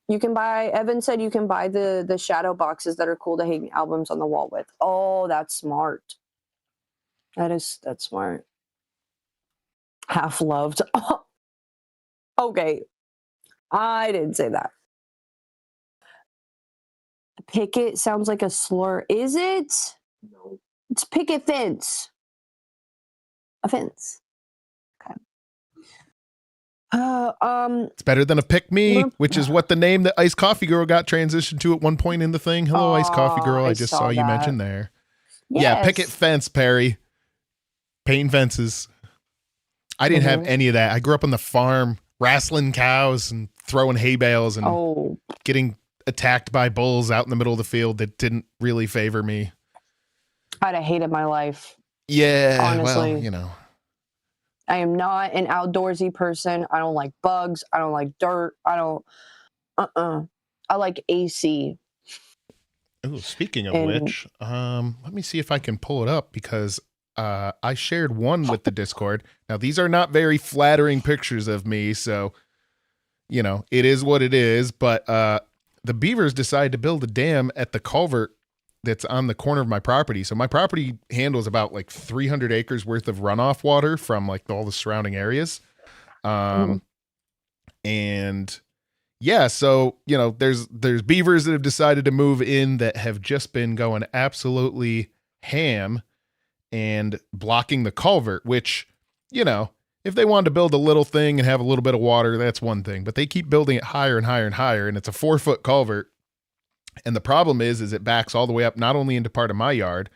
you can buy, Evan said you can buy the shadow boxes that are cool to hang albums on the wall with. Oh, that's smart. That's smart. Half loved. Okay. I didn't say that. Picket sounds like a slur. Is it? No. It's picket fence. A fence. Okay. It's better than a pick me, which is what the name that Iced Coffee Girl got transitioned to at one point in the thing. Hello, Iced Coffee Girl. I just saw you mention there. Yes. Yeah, picket fence, Perry. Painting fences. I didn't have any of that. I grew up on the farm, wrestling cows and throwing hay bales and getting attacked by bulls out in the middle of the field that didn't really favor me. I'd have hated my life. Yeah, honestly. well, you know. I am not an outdoorsy person. I don't like bugs. I don't like dirt. I don't. I like AC. Oh, speaking of which, let me see if I can pull it up because I shared one with the Discord. Now, these are not very flattering pictures of me, so, you know, it is what it is. But the beavers decided to build a dam at the culvert that's on the corner of my property. So my property handles about like 300 acres worth of runoff water from like all the surrounding areas. And yeah, so, you know, there's beavers that have decided to move in that have just been going absolutely ham and blocking the culvert, which, you know, if they wanted to build a little thing and have a little bit of water, that's one thing, but they keep building it higher and higher and higher. And it's a 4-foot culvert. And the problem is it backs all the way up, not only into part of my yard,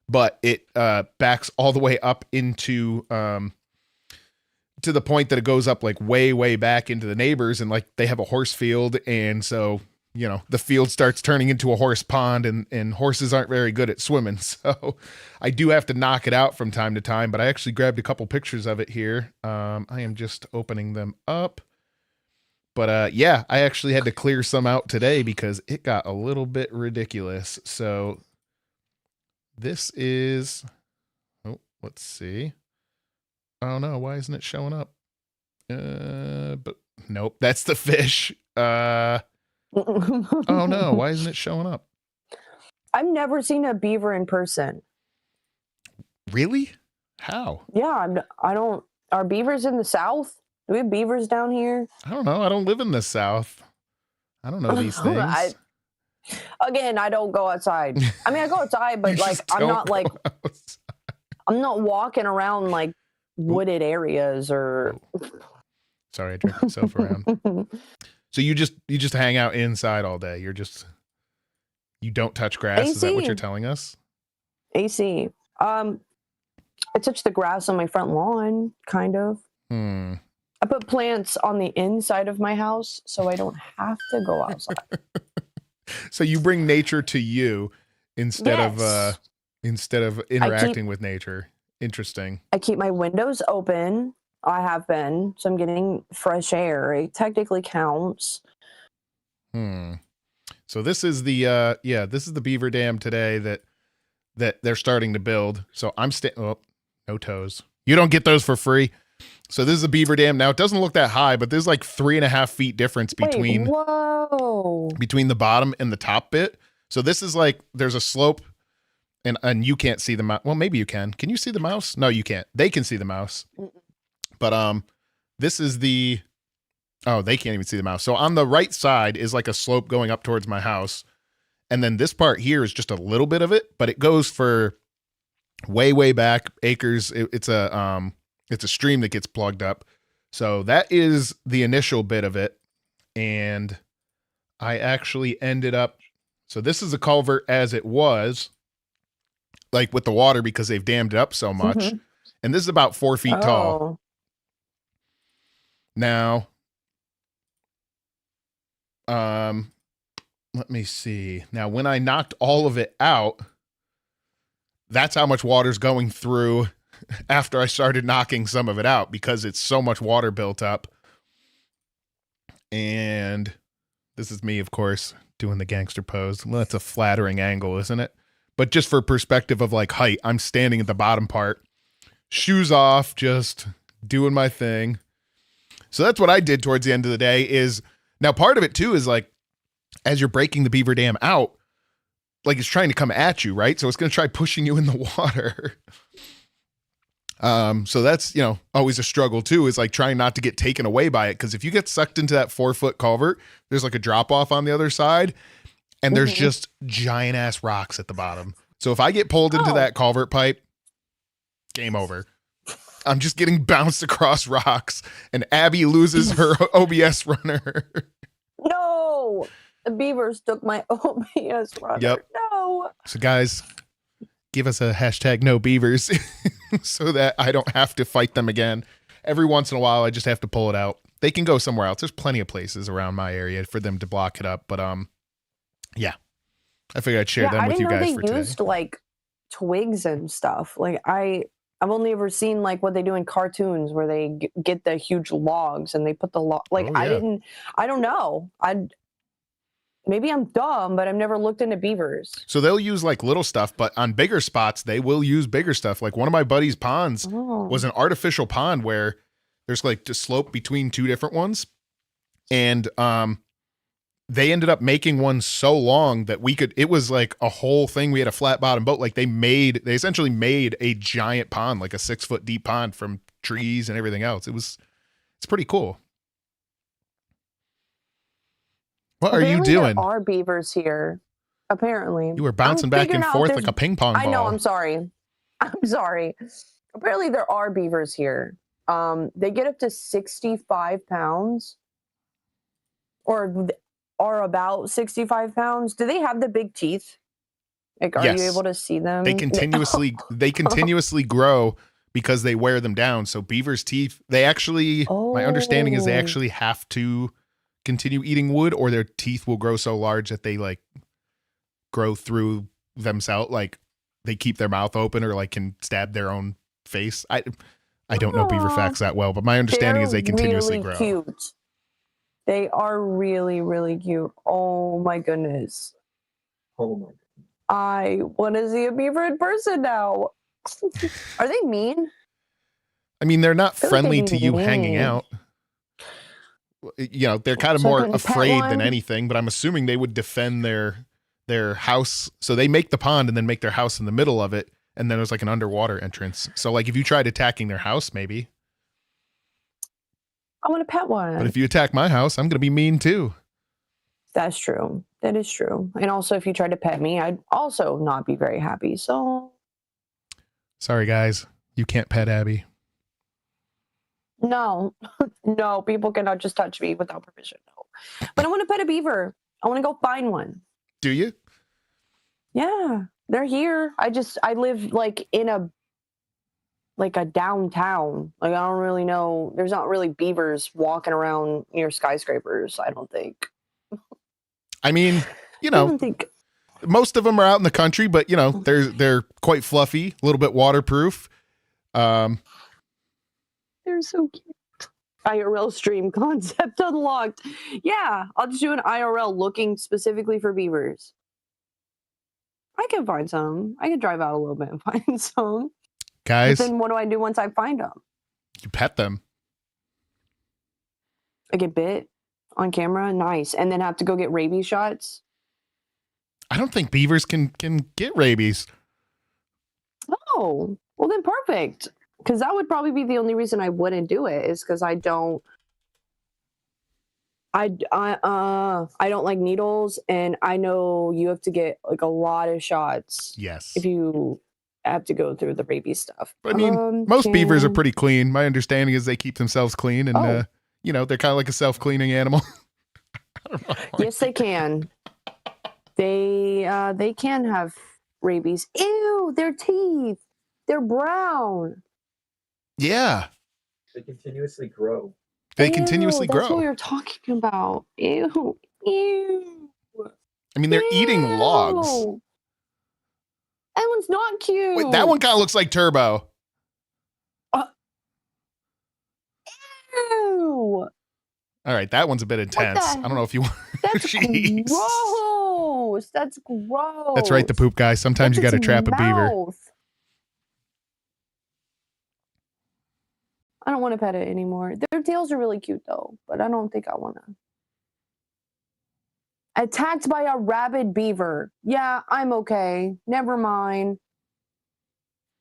but it backs all the way up into to the point that it goes up like way, way back into the neighbors. And like they have a horse field. And so, you know, the field starts turning into a horse pond and horses aren't very good at swimming. So I do have to knock it out from time to time, but I actually grabbed a couple pictures of it here. I am just opening them up. But yeah, I actually had to clear some out today because it got a little bit ridiculous. So this is, oh, let's see. Oh no, why isn't it showing up? But nope, that's the fish. Oh no, why isn't it showing up? I've never seen a beaver in person. Really? How? Yeah, I don't. Are beavers in the South? Do we have beavers down here? I don't know. I don't live in the South. I don't know these things. Again, I don't go outside. I mean, I go outside, but like, I'm not like, I'm not walking around like wooded areas or. Sorry, I jerked myself around. So you just hang out inside all day. You don't touch grass. AC. Is that what you're telling us? AC. I touch the grass on my front lawn, kind of. I put plants on the inside of my house so I don't have to go outside. So you bring nature to you instead of interacting with nature. Interesting. I keep my windows open. I have been, so I'm getting fresh air. It technically counts. So this is the beaver dam today that they're starting to build. So I'm no toes. You don't get those for free. So this is a beaver dam. Now it doesn't look that high, but there's like 3.5 feet difference between the bottom and the top bit. So this is like there's a slope, and you can't see the mouse. Well, maybe you can. Can you see the mouse? No, you can't. They can see the mouse. But this is they can't even see the mouse. So on the right side is like a slope going up towards my house, and then this part here is just a little bit of it, but it goes for way, way back acres. It's a stream that gets plugged up. So that is the initial bit of it. And I actually ended up, so this is a culvert as it was, like with the water because they've dammed it up so much. And this is about 4 feet tall. Now, let me see. Now, when I knocked all of it out, that's how much water's going through after I started knocking some of it out because it's so much water built up. And this is me, of course, doing the gangster pose. Well, that's a flattering angle, isn't it? But just for perspective of like height, I'm standing at the bottom part shoes off, just doing my thing. So that's what I did towards the end of the day. Is now part of it too is like, as you're breaking the beaver dam out, like it's trying to come at you, right? So it's going to try pushing you in the water. So that's, you know, always a struggle too, is like trying not to get taken away by it. Cause if you get sucked into that 4-foot culvert, there's like a drop off on the other side and there's just giant ass rocks at the bottom. So if I get pulled into that culvert pipe, game over. I'm just getting bounced across rocks and Abby loses her OBS runner. No, the beavers took my OBS runner. Yep. No. So guys, give us a hashtag no beavers so that I don't have to fight them again. Every once in a while, I just have to pull it out. They can go somewhere else. There's plenty of places around my area for them to block it up. But yeah, I figured I'd share them with you guys for I didn't know today. they used like twigs and stuff. Like I've only ever seen like what they do in cartoons where they get the huge logs and they put the log. Like Oh, yeah. I don't know. Maybe I'm dumb, but I've never looked into beavers. So they'll use like little stuff, but on bigger spots, they will use bigger stuff. Like one of my buddy's ponds was an artificial pond where there's like just slope between two different ones. And they ended up making one so long that it was like a whole thing. We had a flat bottom boat. Like they essentially made a giant pond, like a 6-foot deep pond from trees and everything else. It's pretty cool. What are you Apparently doing? There are beavers here. Apparently. You were bouncing back and forth like a ping pong ball. I know, I'm sorry. I'm sorry. Apparently there are beavers here. They get up to 65 pounds or are about 65 pounds. Do they have the big teeth? Like, are Yes. you able to see them? They continuously grow because they wear them down. So beavers' teeth, my understanding is they Oh. actually have to continue eating wood or their teeth will grow so large that they like grow through themselves. Like they keep their mouth open or like can stab their own face. I don't know beaver facts that well, but my understanding is they continuously really grow. Cute. They are really, really cute. Oh my goodness. Oh my. I want to see a beaver in person now. Are they mean? I mean, they're not feel like friendly they'd to be you hanging mean. out. You know, they're kind of So I more couldn't pet afraid than one? anything, but I'm assuming they would defend their house. So they make the pond and then make their house in the middle of it. And then there's like an underwater entrance. So like if you tried attacking their house, maybe. I want to pet one. But if you attack my house, I'm going to be mean too. That's true. That is true. And also, if you tried to pet me, I'd also not be very happy. So, Sorry, guys. You can't pet Abby. no, no, people cannot just touch me without permission. No. But I want to pet a beaver. I want to go find one. Do you? Yeah, they're here. I live like in a downtown. Like, I don't really know. There's not really beavers walking around near skyscrapers, I don't think. I mean, you I know, don't think. most of them are out in the country, but you know, they're quite fluffy, a little bit waterproof. They're so cute. IRL stream concept unlocked. Yeah, I'll just do an IRL looking specifically for beavers. I can find some. I can drive out a little bit and find some. But Guys, then what do I do once I find them? you pet them. I get bit on camera. Nice. And then have to go get rabies shots. I don't think beavers can get rabies. Oh, well then perfect. Because that would probably be the only reason I wouldn't do it is because I don't like needles, and I know you have to get like a lot of shots Yes. if you have to go through the rabies stuff. But I mean, most beavers are pretty clean. My understanding is they keep themselves clean and, you know, they're kind of like a self-cleaning animal. I don't know. Yes, they can. They can have rabies. Ew, their teeth. They're brown. Yeah. They continuously grow. They continuously Ew, that's what we grow. were talking about. Ew. Ew. I mean, they're eating logs. Ew. That one's not cute. Wait, that one kind of looks like Turbo. Ew. All right, that one's a bit intense. I don't know if you want. That's Jeez. gross. That's gross. That's right, the poop guy. Sometimes you got to trap a beaver. Mouth. I don't want to pet it anymore. Their tails are really cute though, but I don't think I want to. Attacked by a rabid beaver. Yeah, I'm okay. Never mind.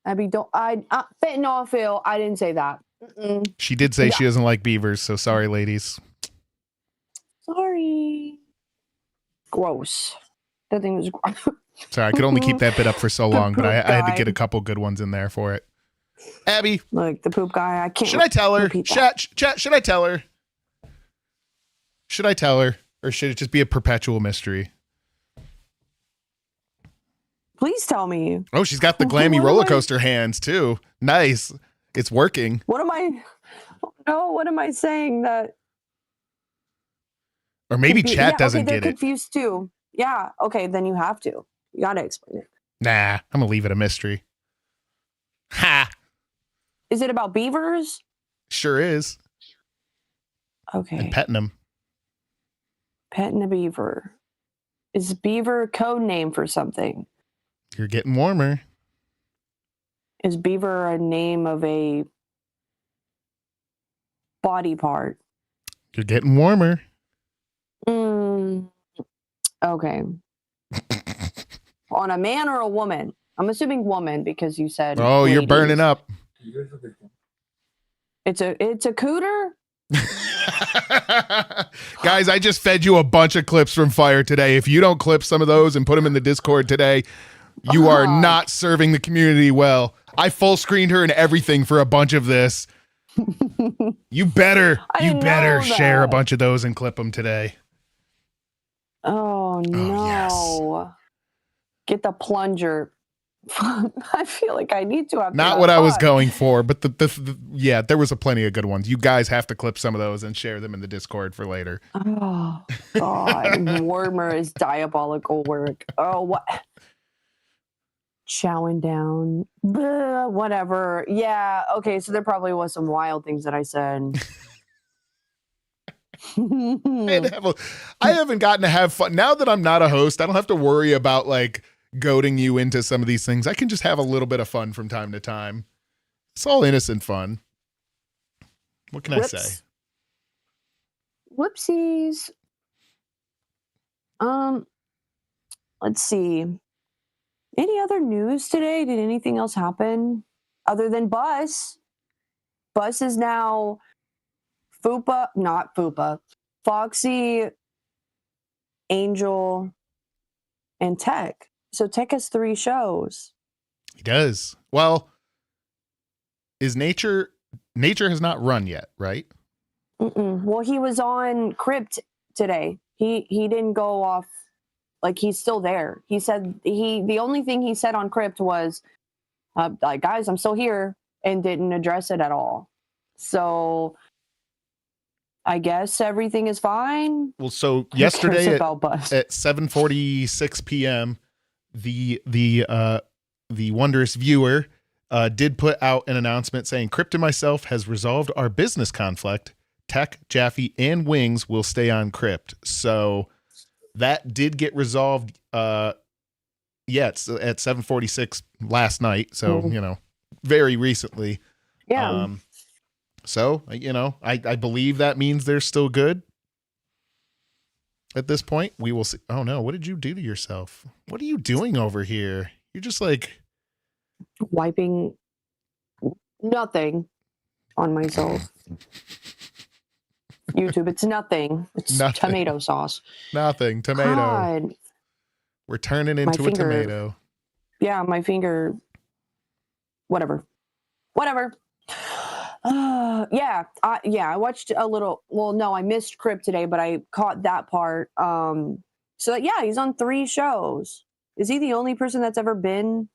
Abby, don't. Fentanyl, Phil. I didn't say that. Mm-mm. She did say she doesn't like beavers, so sorry, ladies. Sorry. Gross. That thing was gross. Sorry, I could only keep that bit up for so long, but I had to guy. get a couple good ones in there for it. Abby, Look, the poop guy. I can't. should I tell her? repeat that. Chat, should I tell her? Should I tell her? Or should it just be a perpetual mystery? Please tell me. Oh, she's got the What glammy am roller I- coaster hands too. Nice. It's working. What am I? No, what am I saying? That Or maybe chat doesn't they're get it. confused too. Yeah. Okay, then you have to. You gotta explain it. Nah, I'm gonna leave it a mystery. Ha! Is it about beavers? Sure is. Okay. And petting them. Petting a beaver. Is beaver code name for something? You're getting warmer. Is beaver a name of a body part? You're getting warmer. Okay. On a man or a woman? I'm assuming woman because you said. Oh, you're ladies. burning up. It's a cooter. Guys, I just fed you a bunch of clips from Fire today. If you don't clip some of those and put them in the Discord today, you are not serving the community well. I full screened her and everything for a bunch of this. You better didn't know share a that. bunch of those and clip them today. Oh no. yes. Get the plunger. I feel like I need to have Not what I was going for, but yeah, there was a plenty of good ones. You guys have to clip some of those and share them in the Discord for later. Oh God. Warmer is diabolical work. Oh what chowing down. Blah, whatever. Yeah, okay, so there probably was some wild things that I said. I haven't gotten to have fun. Now that I'm not a host, I don't have to worry about like goading you into some of these things. I can just have a little bit of fun from time to time. It's all innocent fun. What can I say? Whoopsies. Let's see. Any other news today? Did anything else happen other than Bus? Bus is now not Fupa, Foxy, Angel, and Tech. So Tech has 3 shows. He does. Well, is Nature has not run yet, right? Well, he was on Crypt today. He didn't go off. Like, he's still there. He said the only thing he said on Crypt was, like, guys, I'm still here, and didn't address it at all. So I guess everything is fine. Well, so Who cares yesterday about Bus? at 7:46 p.m., the wondrous viewer did put out an announcement saying Crypt and myself has resolved our business conflict. Tech, Jaffe, and Wings will stay on Crypt. So that did get resolved. It's at 7:46 last night. So very recently. Yeah. So I believe that means they're still good. At this point, we will see. Oh no, what did you do to yourself? What are you doing over here? You're just like Wiping nothing on myself. YouTube, it's nothing. It's Nothing. tomato sauce. nothing. Tomato. God. We're turning into a finger- tomato. Yeah, my finger. Whatever. I watched a little. Well, no, I missed Crypt today, but I caught that part. So yeah, he's on 3 shows. Is he the only person that's ever been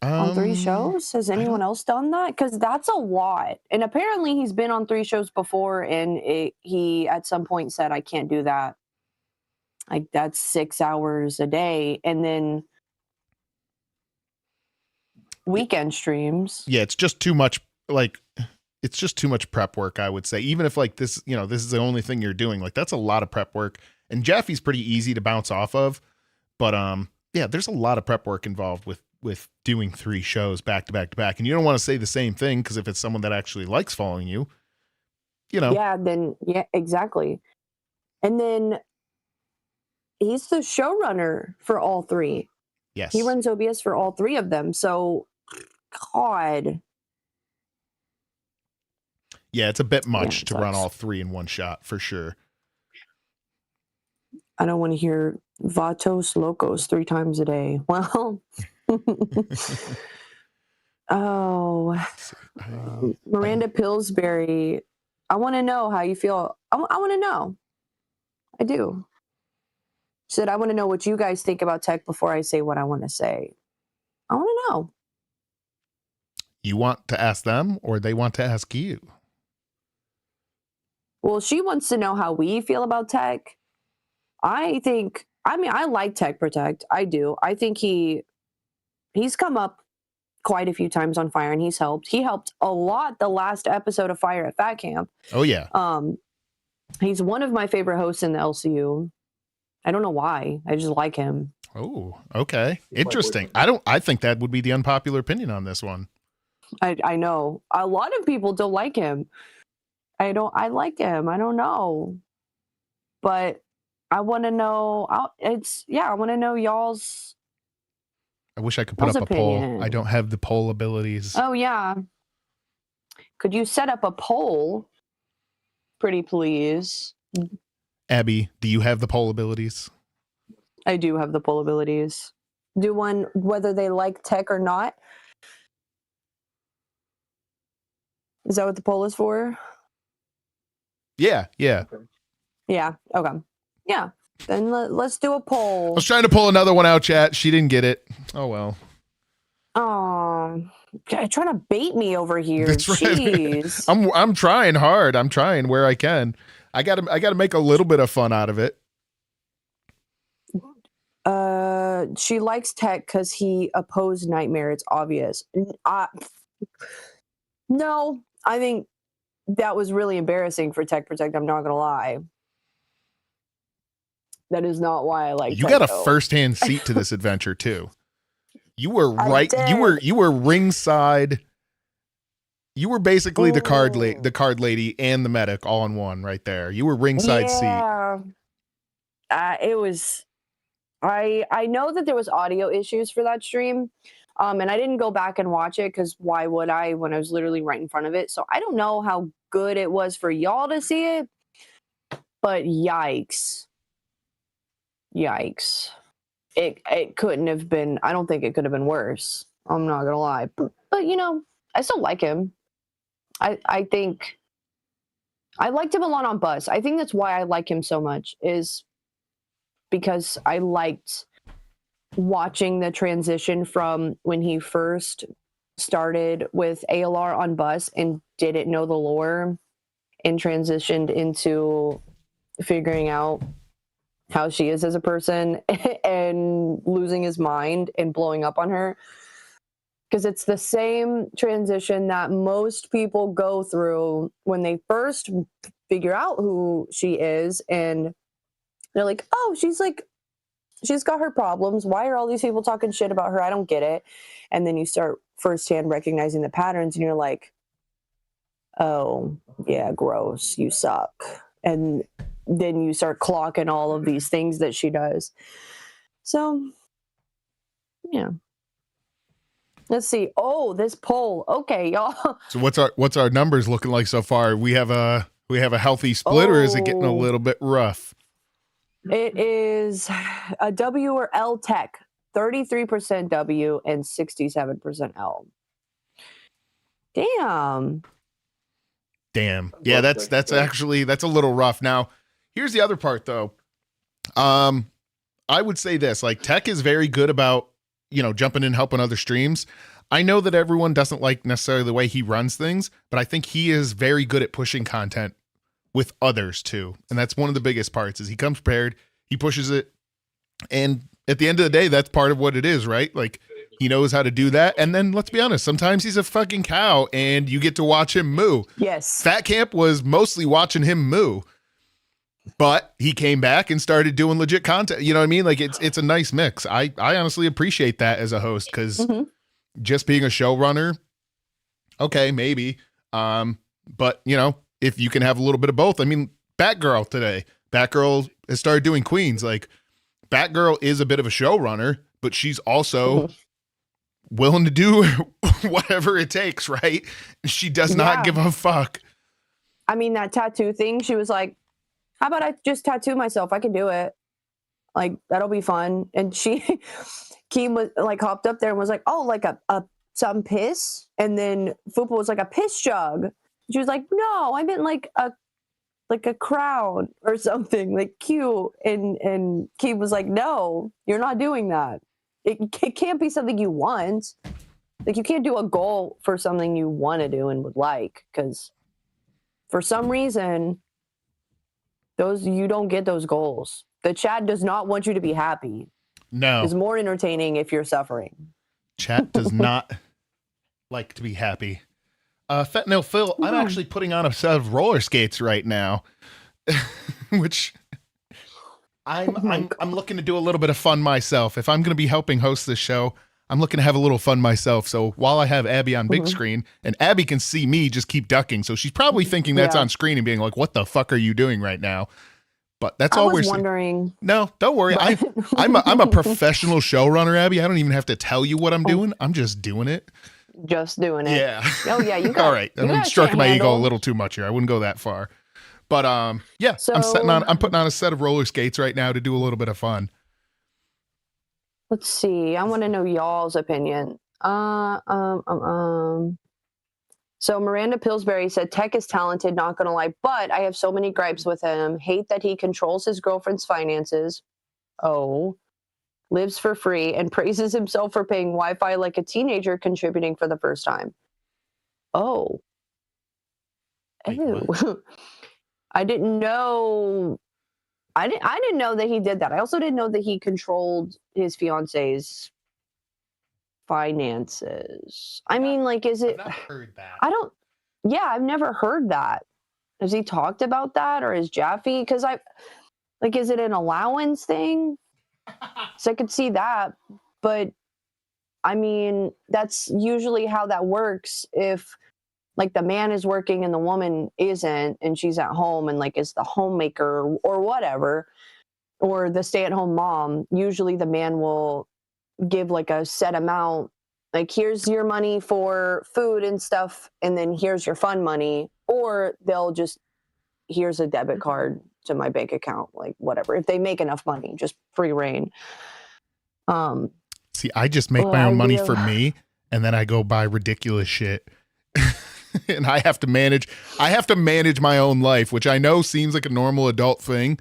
on 3 shows? Has anyone else done that? Because that's a lot. And apparently he's been on 3 shows before, and he at some point said, I can't do that. Like, that's 6 hours a day. And then weekend streams. Yeah, it's just too much. Like, it's just too much prep work, I would say. Even if like this, this is the only thing you're doing. Like, that's a lot of prep work. And Jaffe's pretty easy to bounce off of, but yeah, there's a lot of prep work involved with doing 3 shows back to back to back. And you don't want to say the same thing, because if it's someone that actually likes following you, you know. Yeah, then yeah, exactly. And then he's the showrunner for all 3. Yes. He runs OBS for all 3 of them. So, God. Yeah, it's a bit much it to run sucks. all 3 in one shot, for sure. I don't want to hear Vatos Locos 3 times a day. Well, oh, Miranda Pillsbury. I want to know how you feel. I want to know. I do. Said, I want to know what you guys think about tech before I say what I want to say. I want to know. You want to ask them, or they want to ask you? Well, she wants to know how we feel about tech. I like Tech Protect. I do. I think he's come up quite a few times on Fire, and he's helped. He helped a lot the last episode of Fire at Fat Camp. Oh, yeah. He's one of my favorite hosts in the LCU. I don't know why. I just like him. Oh, okay. Interesting. I think that would be the unpopular opinion on this one. I know. A lot of people don't like him. I like him. I don't know. But I want to know. I want to know y'all's. I wish I could put up a poll. I don't have the poll abilities. Oh, yeah. Could you set up a poll? Pretty please. Abby, do you have the poll abilities? I do have the poll abilities. Do one whether they like tech or not. Is that what the poll is for? Yeah. Yeah. Okay. Yeah. Then let's do a I poll. was trying to pull another one out, chat. She didn't get it. Oh, well. Oh, trying to bait me over here. That's right. Jeez. I'm trying hard. I'm trying where I can. I gotta make a little bit of fun out of it. She likes tech because he opposed Nightmare. It's obvious. No, I think that was really embarrassing for Tech Protect. I'm not gonna lie. That is not why I like. You got a first-hand seat to this adventure too. You were right. did. You were ringside. You were basically the card lady and the medic all in one right there. You were ringside seat. It was. I know that there was audio issues for that stream, and I didn't go back and watch it because why would I when I was literally right in front of it? So I don't know how good it was for y'all to see it, but yikes. It couldn't have been. I don't think it could have been worse. I'm not gonna lie, but you know, I still like him. I think I liked him a lot on Buzz. I think that's why I like him so much is because I liked watching the transition from when he first started with ALR on Bus and didn't know the lore and transitioned into figuring out how she is as a person and losing his mind and blowing up on her. Because it's the same transition that most people go through when they first figure out who she is. And they're like, oh, she's got her problems. Why are all these people talking shit about her? I don't get it. And then you start firsthand recognizing the patterns and you're like, oh, yeah, gross. You suck. And then you start clocking all of these things that she does. So, yeah. Let's see. Oh, this poll. Okay, y'all. So what's our numbers looking like so far? We have a healthy split, or is it getting a little bit rough? It is a W or L Tech. 33% W and 67% L. Damn. Yeah, that's actually a little rough. Now, here's the other part though. I would say this, like Tech is very good about, jumping in, helping other streams. I know that everyone doesn't like necessarily the way he runs things, but I think he is very good at pushing content with others too. And that's one of the biggest parts is he comes prepared, he pushes it. And at the end of the day, that's part of what it is, right? Like he knows how to do that. And then let's be honest, sometimes he's a fucking cow and you get to watch him moo. Yes. Fat Camp was mostly watching him moo. but he came back and started doing legit content. You know what I mean? Like it's a nice mix. I honestly appreciate that as a host because just being a showrunner, okay, maybe. But you know, if you can have a little bit of both, I mean, Batgirl today, Batgirl has started doing Queens. Like Batgirl is a bit of a showrunner, but she's also willing to do whatever it takes, right? She does not give a fuck. I mean, that tattoo thing, she was like, how about I just tattoo myself? I can do it. Like, that'll be fun. And Keem was like, hopped up there and was like, oh, like some piss. And then Fupa was like, a piss jug. She was like, no, I meant like a crowd or something, like cute. And Keem was like, no, you're not doing that. It can't be something you want. Like, you can't do a goal for something you want to do and would like, because for some reason, you don't get those goals. The chat does not want you to be happy. No. It's more entertaining if you're suffering. Chat does not like to be happy. Fentanyl Phil, I'm actually putting on a set of roller skates right now, which I'm looking to do a little bit of fun myself. If I'm going to be helping host this show, I'm looking to have a little fun myself. So while I have Abby on big screen, and Abby can see me just keep ducking, so she's probably thinking that's on screen and being like, "What the fuck are you doing right now?" But that's all we're wondering. No, don't worry. I'm a professional showrunner, Abby. I don't even have to tell you what I'm doing. I'm just doing it. Just doing it. Yeah. Oh yeah. You got. All right. I'm stroking my ego a little too much here. I wouldn't go that far. But yeah. So, I'm putting on a set of roller skates right now to do a little bit of fun. Let's see. I want to know y'all's opinion. So Miranda Pillsbury said, Tech is talented, not going to lie, but I have so many gripes with him. Hate that he controls his girlfriend's finances. Oh. Lives for free and praises himself for paying Wi-Fi like a teenager contributing for the first time. Oh. Ew. I didn't know. I didn't know that he did that. I also didn't know that he controlled his fiance's finances. I mean, like, is it? I've not heard that. I've never heard that. Has he talked about that, or is Jaffe? Because is it an allowance thing? So I could see that, but I mean, that's usually how that works. If like the man is working and the woman isn't, and she's at home and like is the homemaker or whatever, or the stay-at-home mom, usually the man will give like a set amount, like here's your money for food and stuff, and then here's your fun money, or they'll just, here's a debit card to my bank account, like whatever. If they make enough money, just free reign. See, I just make my own money for me, and then I go buy ridiculous shit. And I have to manage my own life, which I know seems like a normal adult thing,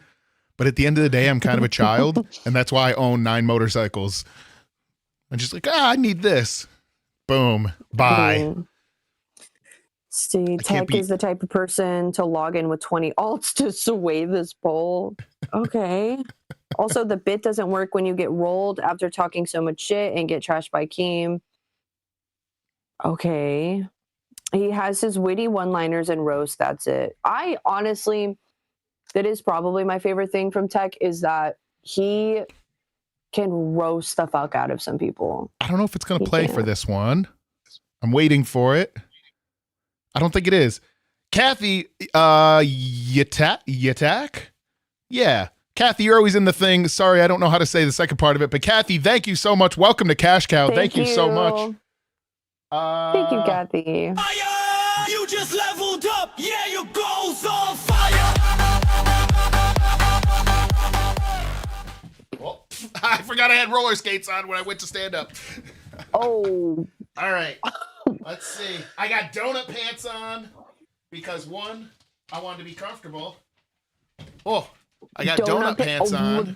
but at the end of the day, I'm kind of a child, and that's why I own 9 motorcycles. I'm just like, I need this. Boom. Bye. See, Tech is the type of person to log in with 20 alts to sway this poll. Okay. Also, the bit doesn't work when you get rolled after talking so much shit and get trashed by Keem. Okay. He has his witty one-liners and roast. That's it. I honestly, that is probably my favorite thing from Tech, is that he can roast the fuck out of some people. I don't know if it's going to play for this one. I'm waiting for it. I don't think it is. Kathy, Yatak? Yeah. Kathy, you're always in the thing. Sorry, I don't know how to say the second part of it, but Kathy, thank you so much. Welcome to Cash Cow. Thank you so much. Thank you, Kathy. Fire! You just leveled up. Yeah, your goals on fire. Well, I forgot I had roller skates on when I went to stand up. Oh. All right. Let's see. I got donut pants on because one, I wanted to be comfortable. Oh, I got donut pants on.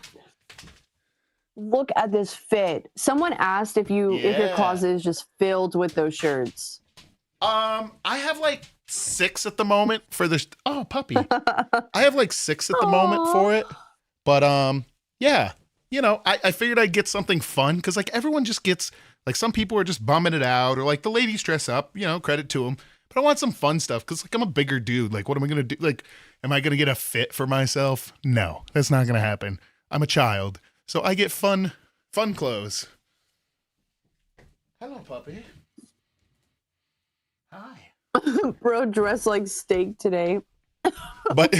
Look at this fit. Someone asked if your closet is just filled with those shirts. I have like 6 at the moment for this. Oh, puppy. I have like 6 at the moment for it. But yeah, you know, I figured I'd get something fun because like everyone just gets, like some people are just bumming it out, or like the ladies dress up, you know, credit to them. But I want some fun stuff because like I'm a bigger dude. Like, what am I gonna do? Like, Am I going to get a fit for myself? No, that's not going to happen. I'm a child, so I get fun clothes. Hello, puppy. Hi. Bro dressed like steak today. But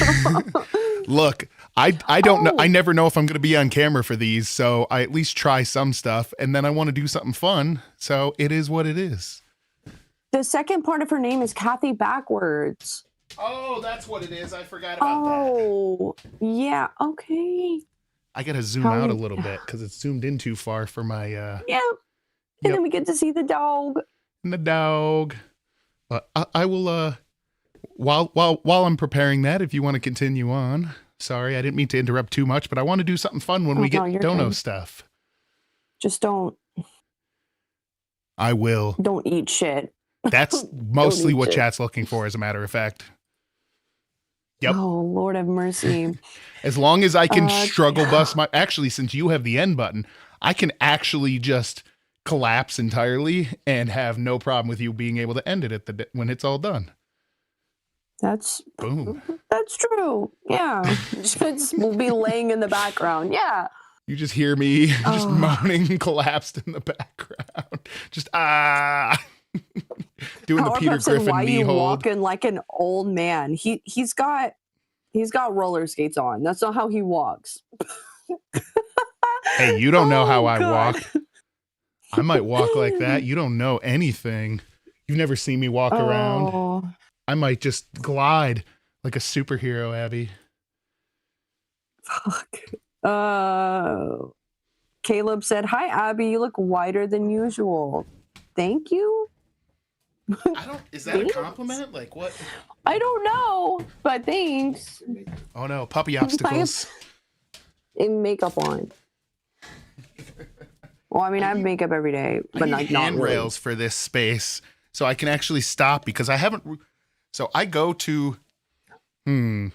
look, I don't know. Oh. I never know if I'm going to be on camera for these, so I at least try some stuff, and then I want to do something fun. So it is what it is. The second part of her name is Kathy backwards. Oh, that's what it is. I forgot about that. Oh, yeah. Okay. I got to zoom How- out a little bit because it's zoomed in too far for my Yeah. And Yep. then we get to see the dog. the dog. I will while I'm preparing that, if you want to continue on. Sorry, I didn't mean to interrupt too much, but I want to do something fun when Oh, we get no, you're dono good. stuff. Just don't I will. eat shit. That's mostly eat what shit. chat's looking for, as a matter of fact. Yep. Oh, Lord have mercy. As long as I can Uh, struggle bust my, actually, since you have the end button, I can actually just collapse entirely and have no problem with you being able to end it at when it's all done. That's Boom. true. Yeah. Just we'll be laying in the background. Yeah. You just hear me just Oh. moaning collapsed in the background. Just doing the Power Peter Puff said, Griffin why knee you hold. walking like an old man? He's got roller skates on. That's not how he walks. Hey, you don't know how Oh, I God. walk. I might walk like that. You don't know anything. You've never seen me walk around. Oh. I might just glide like a superhero, Abby. Fuck. Caleb said, "Hi, Abby. You look whiter than usual." Thank you. Is that a compliment? Like what? I don't know, but thanks. Oh no, puppy obstacles. And makeup on. Well, I mean, I have makeup every day, I but need like not really. handrails for this space so I can actually stop because I haven't. So I go to. The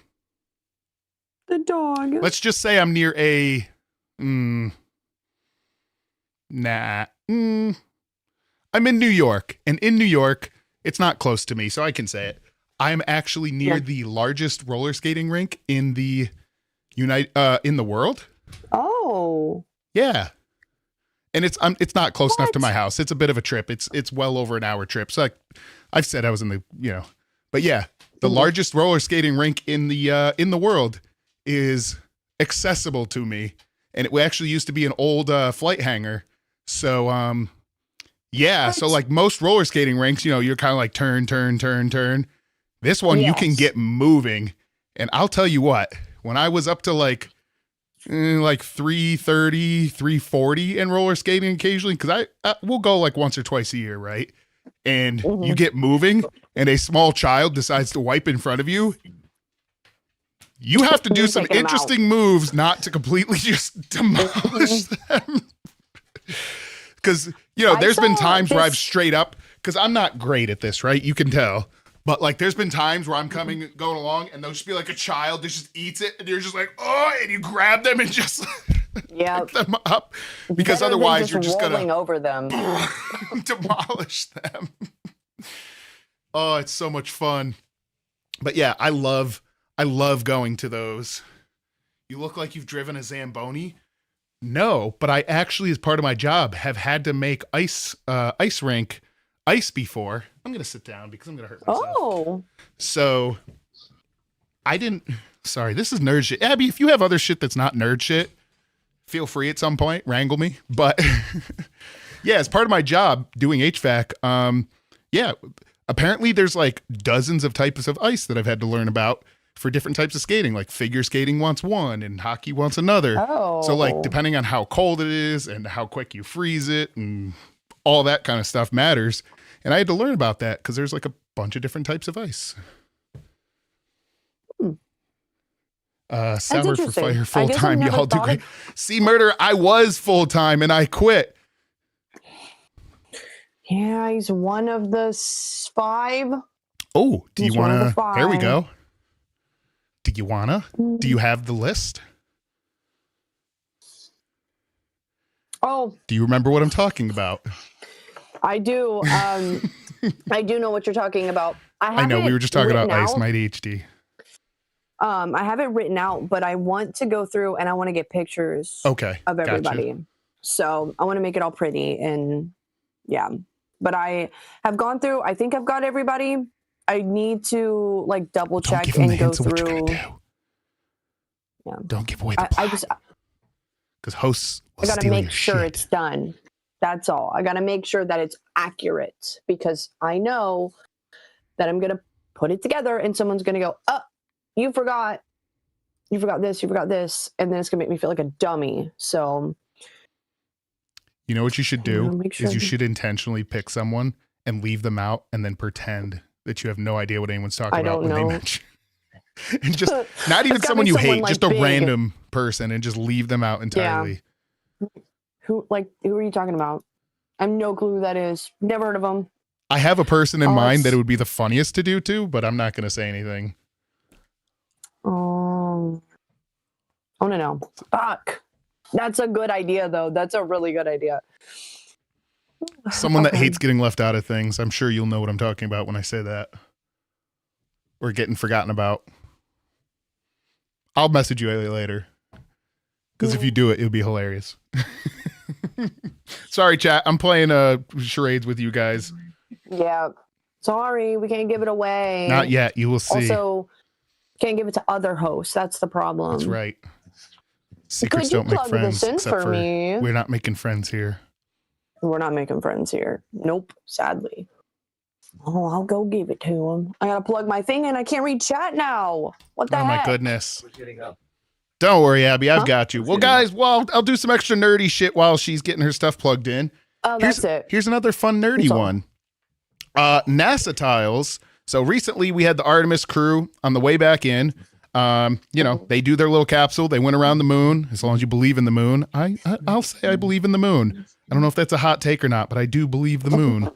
dog. Let's just say I'm near a. I'm in New York, and in New York, it's not close to me, so I can say it. I'm actually near Yeah. the largest roller skating rink in the in the world. Oh. Yeah. And it's not close enough to What? my house. It's a bit of a trip. It's well over an hour trip. So I've said I was in the, but yeah, the largest roller skating rink in the world is accessible to me. And it actually used to be an old flight hangar. So yeah, so like most roller skating rinks, you're kind of like turn. This one you can Yes. get moving. And I'll tell you what, when I was up to like 330, 340 in roller skating occasionally, because we'll go like once or twice a year, right? And you get moving and a small child decides to wipe in front of you. You have to do You're some taking 'em out. interesting moves not to completely just demolish them. Because, I there's been saw times where I've this- straight up, because I'm not great at this, right? You can tell. But like there's been times where I'm going along and there'll just be like a child that just eats it and you're just like, oh, and you grab them and just Yeah. pick them up. Because Better than otherwise you're just rolling going over them. to demolish them. Oh, it's so much fun. But yeah, I love going to those. You look like you've driven a Zamboni. No, but I actually, as part of my job, have had to make ice rink ice before. I'm going to sit down because I'm going to hurt myself. Oh. So I didn't. Sorry, this is nerd shit. Abby, if you have other shit that's not nerd shit, feel free at some point, wrangle me. But yeah, as part of my job doing HVAC, yeah, apparently there's like dozens of types of ice that I've had to learn about for different types of skating. Like figure skating wants one and hockey wants another. Oh. So like depending on how cold it is and how quick you freeze it and all that kind of stuff matters. And I had to learn about that because there's like a bunch of different types of ice. Sour for interesting. Fire I full guess I've time. never Y'all do thought great. of- See, Murder, I was full time and I quit. Yeah, he's one of the 5. Oh, do you He's one of want the to? There we 5. go. Do you want to? Do you have the list? Oh, Do you remember what I'm talking about? I do. I do know what you're talking about. I know we were just talking about written Ice out. Might HD. I have it written out, but I want to go through and I want to get pictures Okay. of Gotcha. everybody. So I want to make it all pretty and yeah. But I have gone through, I think I've got everybody. I need to like double Don't check give them the and go hints of what you're through. gonna do. Yeah. Don't give away the I plot. just, Because hosts will I got to steal make your sure shit. it's done. That's all. I got to make sure that it's accurate because I know that I'm going to put it together and someone's going to go, oh, you forgot this, and then it's going to make me feel like a dummy. So, You know what you should you know, do make sure is you that- should intentionally pick someone and leave them out and then pretend that you have no idea what anyone's talking I about don't when they know. mention. And just not even It's gotta someone be you someone, hate, like, just a big. random person and just leave them out entirely. who are you talking about? I have no clue who that is. Never heard of them. I have a person in Oh, mind that it's- it would be the funniest to do too, but I'm not going to say anything. I want to know. Fuck. That's a good idea, though. That's a really good idea. Someone that Okay. hates getting left out of things. I'm sure you'll know what I'm talking about when I say that. Or getting forgotten about. I'll message you later. Because if you do it, it'll be hilarious. Sorry, chat. I'm playing charades with you guys. Yeah. Sorry, we can't give it away. Not yet. You will see. Also, can't give it to other hosts. That's the problem. That's right. Secrets Could you don't make plug friends. this in Except for me? we're not making friends here. We're not making friends here. Nope, sadly. Oh, I'll go give it to him. I gotta plug my thing in. I can't read chat now. What the Oh heck? my goodness. We're getting up. Don't worry, Abby. I've Huh? got you. Well, guys, I'll do some extra nerdy shit while she's getting her stuff plugged in. Oh, that's it. Here's another fun nerdy That's all. one. NASA tiles. So recently we had the Artemis crew on the way back in. You know, they do their little capsule. They went around the moon. As long as you believe in the moon, I'll say I believe in the moon. I don't know if that's a hot take or not, but I do believe the moon.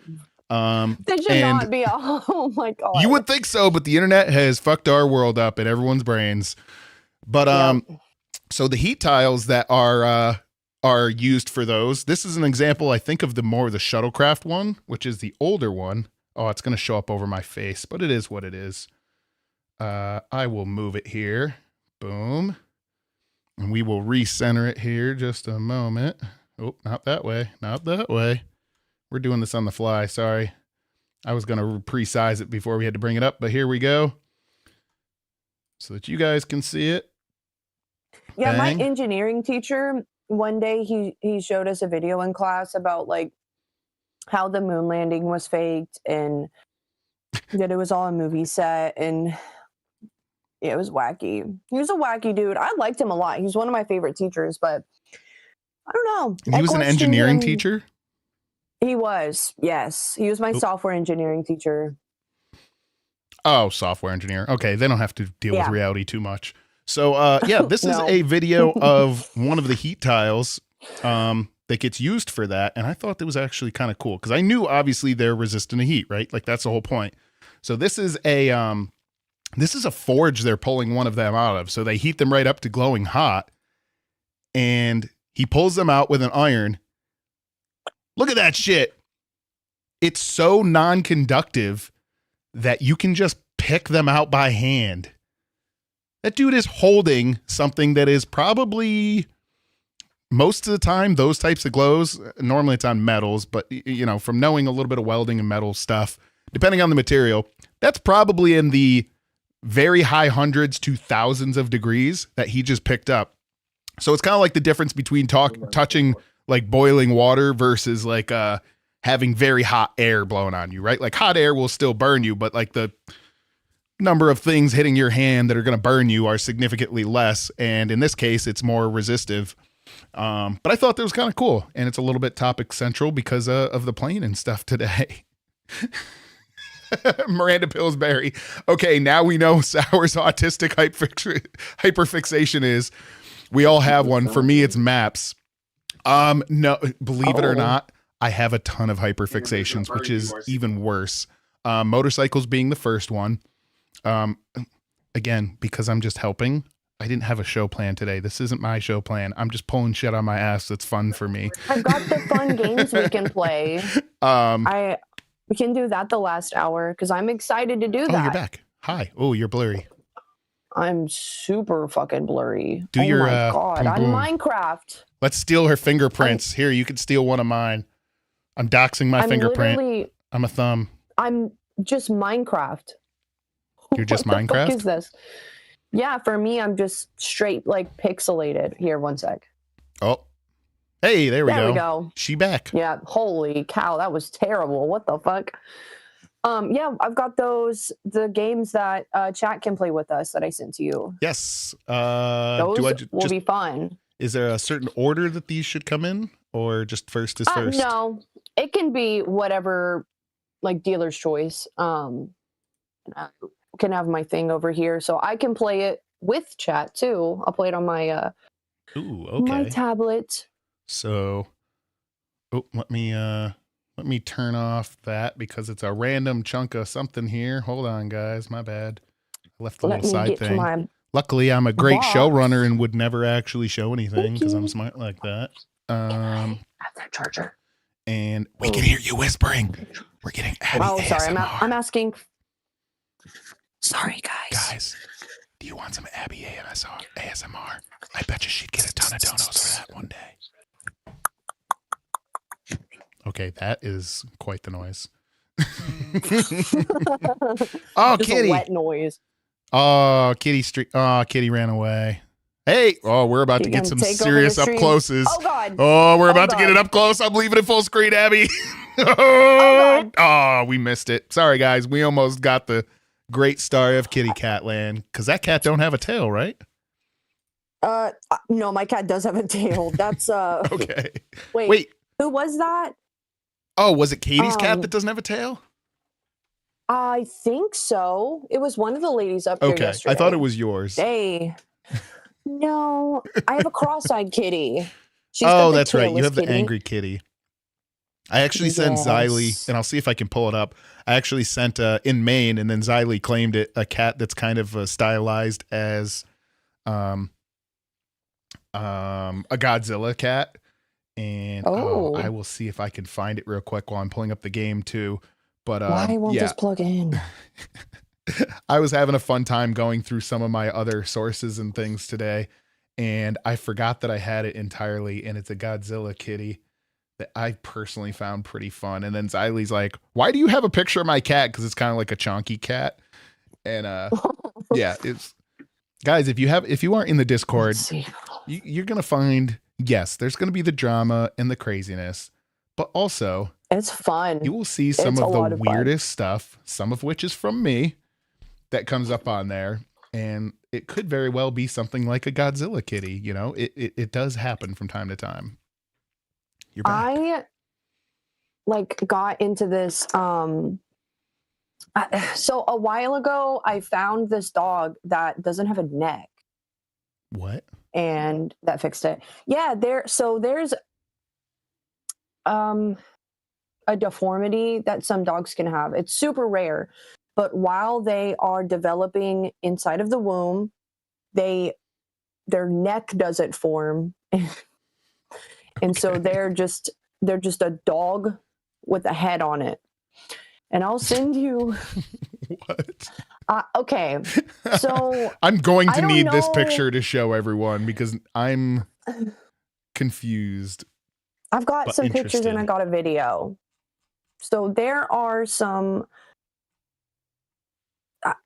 They should and not be. Oh my god. you would think so, but the internet has fucked our world up and everyone's brains. But so the heat tiles that are used for those. This is an example, I think, of the shuttlecraft one, which is the older one. Oh, it's going to show up over my face, but it is what it is. I will move it here. Boom. And we will recenter it here just a moment. Oh, not that way. Not that way. We're doing this on the fly. Sorry. I was going to pre-size it before we had to bring it up, but here we go. So that you guys can see it. Yeah, Bang. my engineering teacher, one day he showed us a video in class about like how the moon landing was faked and that it was all a movie set, and it was wacky. He was a wacky dude. I liked him a lot. He's one of my favorite teachers, but I don't know. And I he was an questioned engineering him. teacher? He was, yes. He was my Oop. software engineering teacher. Oh, software engineer. Okay, they don't have to deal with Yeah. reality too much. So, yeah, this is No. a video of one of the heat tiles that gets used for that, and I thought that was actually kind of cool because I knew obviously they're resistant to heat, right? Like that's the whole point. So this is a forge they're pulling one of them out of. So they heat them right up to glowing hot, and he pulls them out with an iron. Look at that shit. It's so non-conductive that you can just pick them out by hand. That dude is holding something that is probably, most of the time, those types of glows, normally it's on metals, but you know, from knowing a little bit of welding and metal stuff, depending on the material, that's probably in the very high hundreds to thousands of degrees that he just picked up. So it's kind of like the difference between touching like boiling water versus like having very hot air blowing on you, right? Like hot air will still burn you, but like the number of things hitting your hand that are going to burn you are significantly less. And in this case, it's more resistive. But I thought that was kind of cool. And it's a little bit topic central because of the plane and stuff today. Miranda Pillsbury. Okay, now we know Sour's autistic hyperfixation is. We all have one. For me, it's maps. No, believe it or not, I have a ton of hyperfixations, which is even worse. Motorcycles being the first one. Again, because I'm just helping. I didn't have a show plan today. This isn't my show plan. I'm just pulling shit on my ass that's fun for me. I've got the fun games we can play. We can do that the last hour because I'm excited to do Oh, that. you're back. Hi. Oh, you're blurry. I'm super fucking blurry. Do oh your, my god, boom, on boom. Minecraft. Let's steal her fingerprints. Here, you can steal one of mine. I'm doxing my I'm fingerprint. literally, I'm a thumb. I'm just Minecraft. You're just What the fuck Minecraft? is this? Yeah, for me, I'm just straight like pixelated. Here, one sec. Oh. Hey, there we There go. we go. She back. Yeah, holy cow, that was terrible. What the fuck? Yeah, I've got the games that chat can play with us that I sent to you. Yes. Those do I will be fun. Is there a certain order that these should come in, or just first is first? No, it can be whatever, like dealer's choice. I can have my thing over here, so I can play it with chat too. I'll play it on my Ooh, my okay. tablet. So, let me turn off that because it's a random chunk of something here. Hold on, guys. My bad. I left the Let little me side get to thing. my Luckily, I'm a great box. showrunner and would never actually show anything because I'm you. smart like that. I have that charger. And we can hear you whispering. We're getting Abby Oh, sorry. ASMR. I'm asking. Sorry, guys. Guys, do you want some Abby ASMR? I bet you she'd get a ton of donos for that one day. Okay, that is quite the noise. Oh, Just kitty. a wet noise. Oh, kitty ran away. Hey, we're about You to get gonna some take over serious the up stream? closes. Oh god. Oh, we're about to get God. it up close. I'm leaving it full screen, Abby. God. Oh, we missed it. Sorry, guys. We almost got the great star of Kitty Cat Land because that cat don't have a tail, right? No, my cat does have a tail. That's Okay. Wait. Who was that? Oh, was it Katie's cat that doesn't have a tail? I think so. It was one of the ladies up here Okay, yesterday. I thought it was yours. Hey. No, I have a cross-eyed kitty. She's got the that's right. You tailless have the kitty. angry kitty. I actually sent Yes. Xylee, and I'll see if I can pull it up. I actually sent in Maine, and then Xylee claimed it, a cat that's kind of stylized as a Godzilla cat. And I will see if I can find it real quick while I'm pulling up the game too. But why won't this plug in? I was having a fun time going through some of my other sources and things today, and I forgot that I had it entirely, and it's a Godzilla kitty that I personally found pretty fun. And then Xylee's like, why do you have a picture of my cat? Because it's kind of like a chonky cat. And yeah, it's guys, if you aren't in the Discord, you're gonna find, yes, there's gonna be the drama and the craziness, but also it's fun. You will see some of the weirdest stuff, some of which is from me, that comes up on there. And it could very well be something like a Godzilla kitty. You know, it does happen from time to time. You're back. I got into this. So a while ago, I found this dog that doesn't have a neck. What? And that fixed it. Yeah, there's a deformity that some dogs can have. It's super rare, but while they are developing inside of the womb, their neck doesn't form. And so they're just a dog with a head on it. And I'll send you. What? Okay, so I'm going to need this picture to show everyone because I'm confused. I've got some pictures and I got a video. So there are some.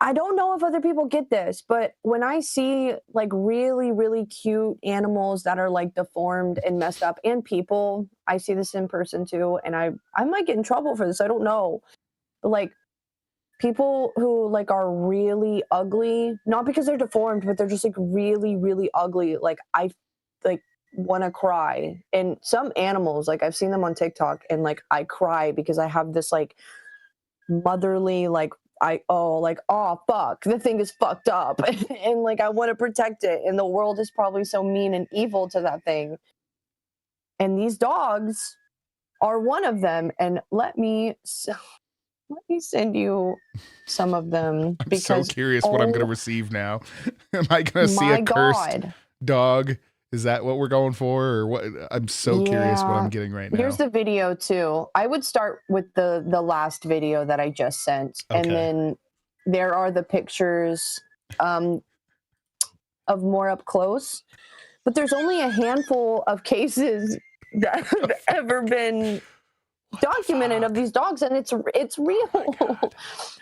I don't know if other people get this, but when I see like really, really cute animals that are like deformed and messed up, and people, I see this in person too, and I might get in trouble for this. I don't know. But like people who like are really ugly, not because they're deformed, but they're just like really, really ugly. Like I like want to cry. And some animals, like I've seen them on TikTok, and like I cry because I have this like motherly like. Oh fuck, the thing is fucked up. And like I want to protect it, and the world is probably so mean and evil to that thing. And these dogs are one of them. And let me send you some of them. I'm so curious what I'm going to receive now. Am I going to see a cursed dog? Is that what we're going for, or what? I'm so curious what I'm getting right now. Here's the video too. I would start with the last video that I just sent, and then there are the pictures. of more up close, but there's only a handful of cases that have ever been documented of these dogs, and it's real.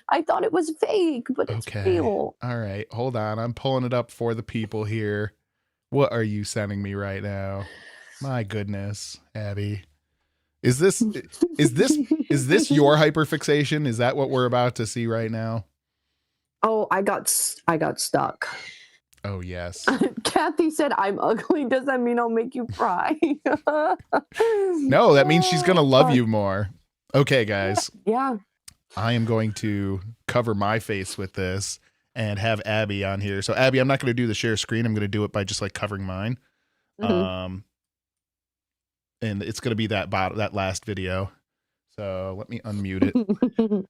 I thought it was fake, but it's real. All right. Hold on. I'm pulling it up for the people here. What are you sending me right now? My goodness, Abby. Is this your hyperfixation? Is that what we're about to see right now? Oh, I got stuck. Oh, yes. Kathy said, I'm ugly. Does that mean I'll make you cry? No, that means she's going to love you more. Okay, guys. Yeah. I am going to cover my face with this and have Abby on here. So, Abby, I'm not going to do the share screen. I'm going to do it by just like covering mine. Mhm. And it's going to be that last video. So let me unmute it.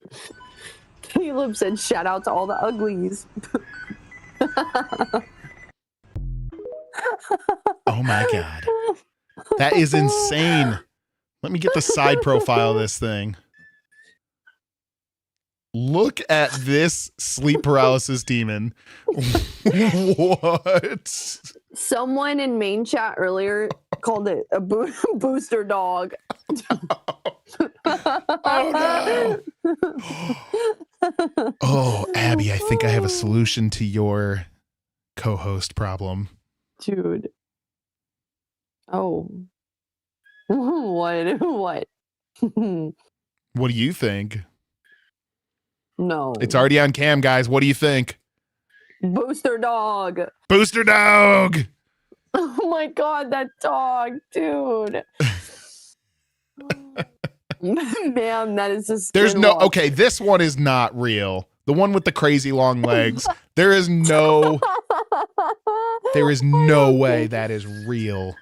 Caleb said, shout out to all the uglies. Oh my God. That is insane. Let me get the side profile of this thing. Look at this sleep paralysis demon. What? Someone in main chat earlier called it a booster dog. Oh no. Oh, Abby, I think I have a solution to your co-host problem. Dude. Oh. What? What? What do you think? No. It's already on cam, guys. What do you think? Booster dog. Booster dog. Oh my God, that dog, dude. Man, that is just. There's no, okay, this one is not real. The one with the crazy long legs. There is no way that is real.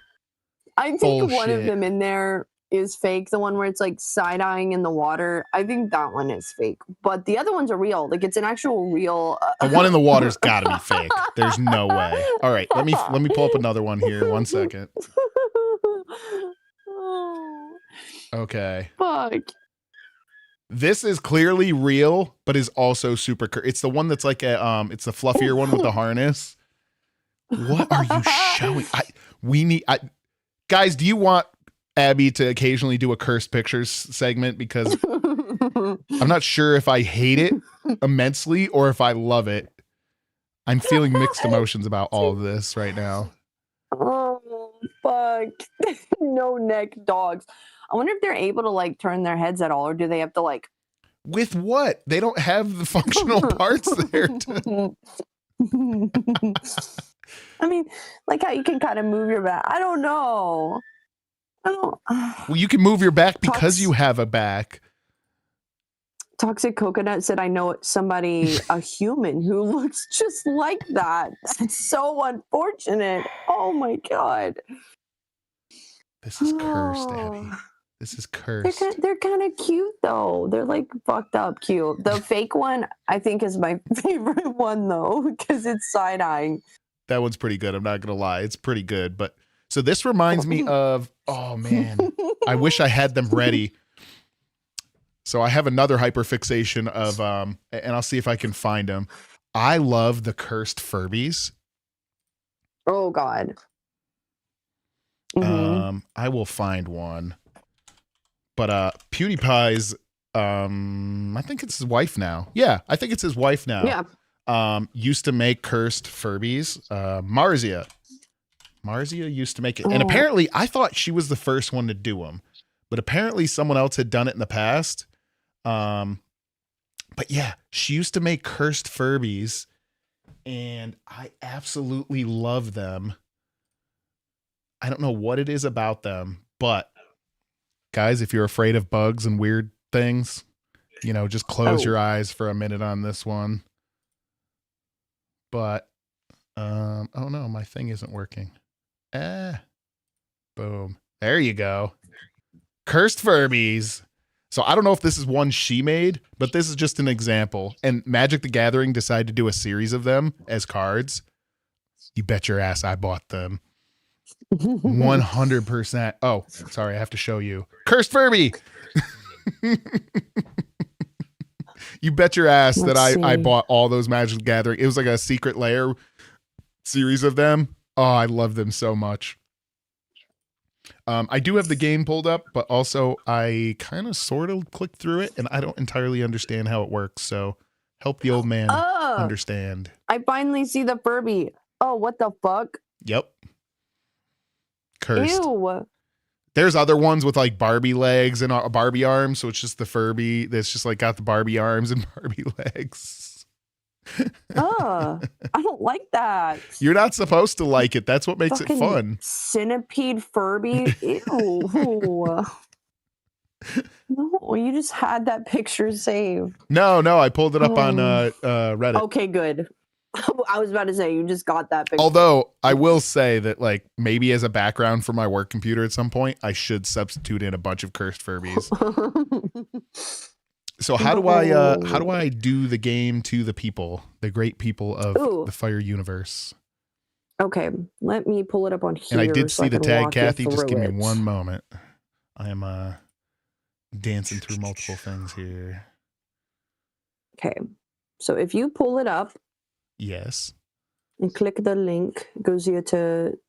I think one of Bullshit. them in there is fake. The one where it's like side-eyeing in the water. I think that one is fake. But the other ones are real. Like it's an actual real. The one in the water's got to be fake. There's no way. All right, let me pull up another one here. 1 second. Okay. Fuck. This is clearly real, but is also super. It's the one that's like a it's the fluffier one with the harness. What are you showing? Guys, do you want Abby to occasionally do a cursed pictures segment? Because I'm not sure if I hate it immensely or if I love it. I'm feeling mixed emotions about all of this right now. Oh, fuck. No neck dogs. I wonder if they're able to like turn their heads at all, or do they have to like. With what? They don't have the functional parts there. I mean, like how you can kind of move your back. I don't know. Well, you can move your back because you have a back. Toxic Coconut said, I know somebody, a human, who looks just like that. That's so unfortunate. Oh my God. This is cursed, Abby. This is cursed. They're kind of cute, though. They're like fucked up cute. The fake one, I think, is my favorite one, though, because it's side-eyeing. That one's pretty good. I'm not going to lie. It's pretty good. But so this reminds me of, oh man, I wish I had them ready. So I have another hyperfixation of, and I'll see if I can find them. I love the cursed Furbies. Oh God. I will find one. But PewDiePie's, I think it's his wife now. Yeah, I think it's his wife now. Yeah. Used to make cursed Furbies. Marzia used to make it. And apparently I thought she was the first one to do them. But apparently someone else had done it in the past. But yeah, she used to make cursed Furbies. And I absolutely love them. I don't know what it is about them. But guys, if you're afraid of bugs and weird things, just close your eyes for a minute on this one. But, oh no, my thing isn't working. Boom. There you go. Cursed Furbies. So I don't know if this is one she made, but this is just an example. And Magic the Gathering decided to do a series of them as cards. You bet your ass I bought them. 100%. Oh, sorry, I have to show you. Cursed Furby. You bet your ass that I bought all those Magic the Gathering. It was like a secret lair series of them. Oh, I love them so much. I do have the game pulled up, but also I kind of sort of clicked through it and I don't entirely understand how it works. So help the old man understand. I finally see the Furby. Oh, what the fuck? Yep. Cursed. Ew. There's other ones with like Barbie legs and Barbie arms. So it's just the Furby that's just like got the Barbie arms and Barbie legs. I don't like that. You're not supposed to like it. That's what makes Fucking it fun. Centipede Furby. Ew. No, you just had that picture saved. No, I pulled it up on Reddit. Okay, good. I was about to say you just got that picture. Although I will say that like maybe as a background for my work computer at some point, I should substitute in a bunch of cursed Furbies. So how do I do the game to the people, the great people of the Fire universe? Okay, let me pull it up on here. And I did see the tag, Kathy. Just give me it. one moment. I am dancing through multiple things here. Okay, so if you pull it up, yes, and click the link,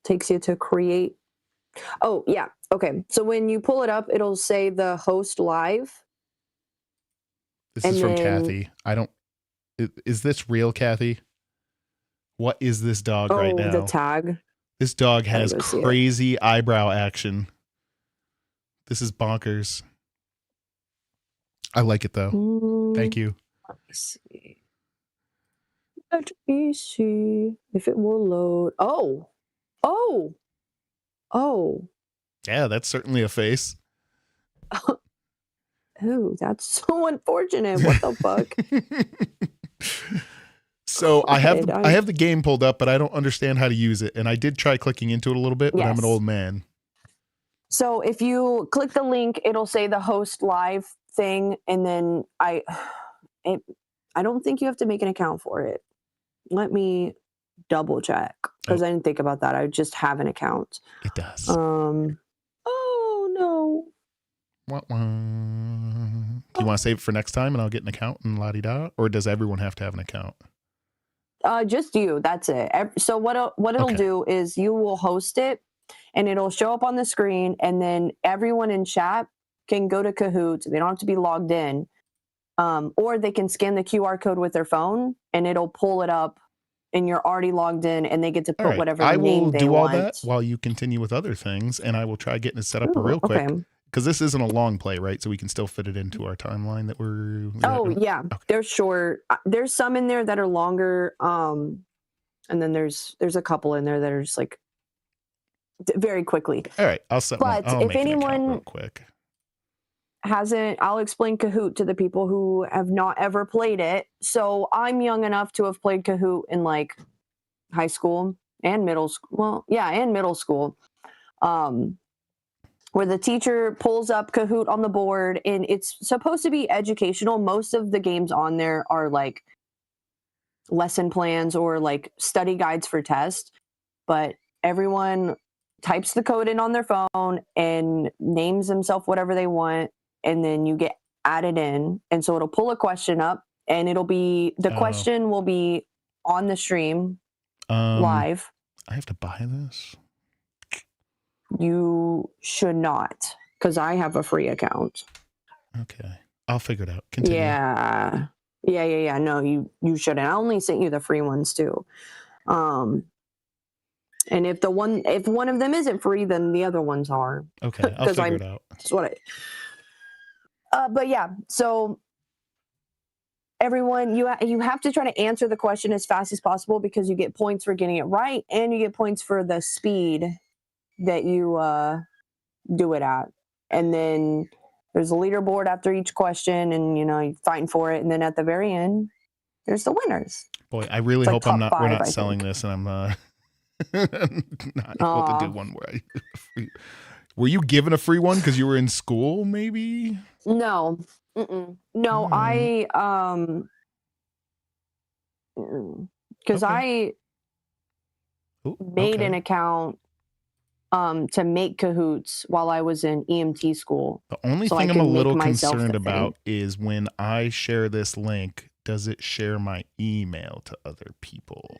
takes you to create. Oh yeah, okay. So when you pull it up, it'll say the host live. This is from Kathy. Is this real, Kathy? What is this dog right now? The tag. This dog has crazy eyebrow action. This is bonkers. I like it though. Thank you. Let me see if it will load. Oh. Yeah, that's certainly a face. Oh, that's so unfortunate. What the fuck? So I have the game pulled up, but I don't understand how to use it. And I did try clicking into it a little bit, but I'm an old man. So if you click the link, it'll say the host live thing, and then I don't think you have to make an account for it. Let me double check because I didn't think about that. I just have an account. It does. Oh no. Do you want to save it for next time and I'll get an account and la-di-da? Or does everyone have to have an account? Just you. That's it. So what it'll do is you will host it and it'll show up on the screen, and then everyone in chat can go to Kahoot. They don't have to be logged in. Or they can scan the QR code with their phone and it'll pull it up and you're already logged in and they get to put whatever name they want. I will do all that while you continue with other things, and I will try getting it set up real quick. Because this isn't a long play, right? So we can still fit it into our timeline that we're... yeah. Okay. They're short. There's some in there that are longer. And then there's a couple in there that are just like very quickly. All right. I'll if anyone real quick hasn't, I'll explain Kahoot to the people who have not ever played it. So I'm young enough to have played Kahoot in like high school and middle school. Well, yeah, and middle school. Where the teacher pulls up Kahoot on the board, and it's supposed to be educational. Most of the games on there are like lesson plans or like study guides for tests, but everyone types the code in on their phone and names themselves whatever they want, and then you get added in. And so it'll pull a question up, and it'll be the question will be on the stream live. I have to buy this. You should not, because I have a free account. Okay. I'll figure it out. Continue. Yeah. No, you shouldn't. I only sent you the free ones too. And if one of them isn't free, then the other ones are. Okay, I'll figure it out. That's what but yeah, so everyone, you have to try to answer the question as fast as possible, because you get points for getting it right, and you get points for the speed that you do it at. And then there's a leaderboard after each question, and you're fighting for it, and then at the very end there's the winners. Boy, I really hope we're not selling this and I'm not able to do one where were you given a free one because you were in school maybe? No. No, I because I made an account to make Kahoots while I was in EMT school. The only thing I'm a little concerned about is when I share this link, does it share my email to other people?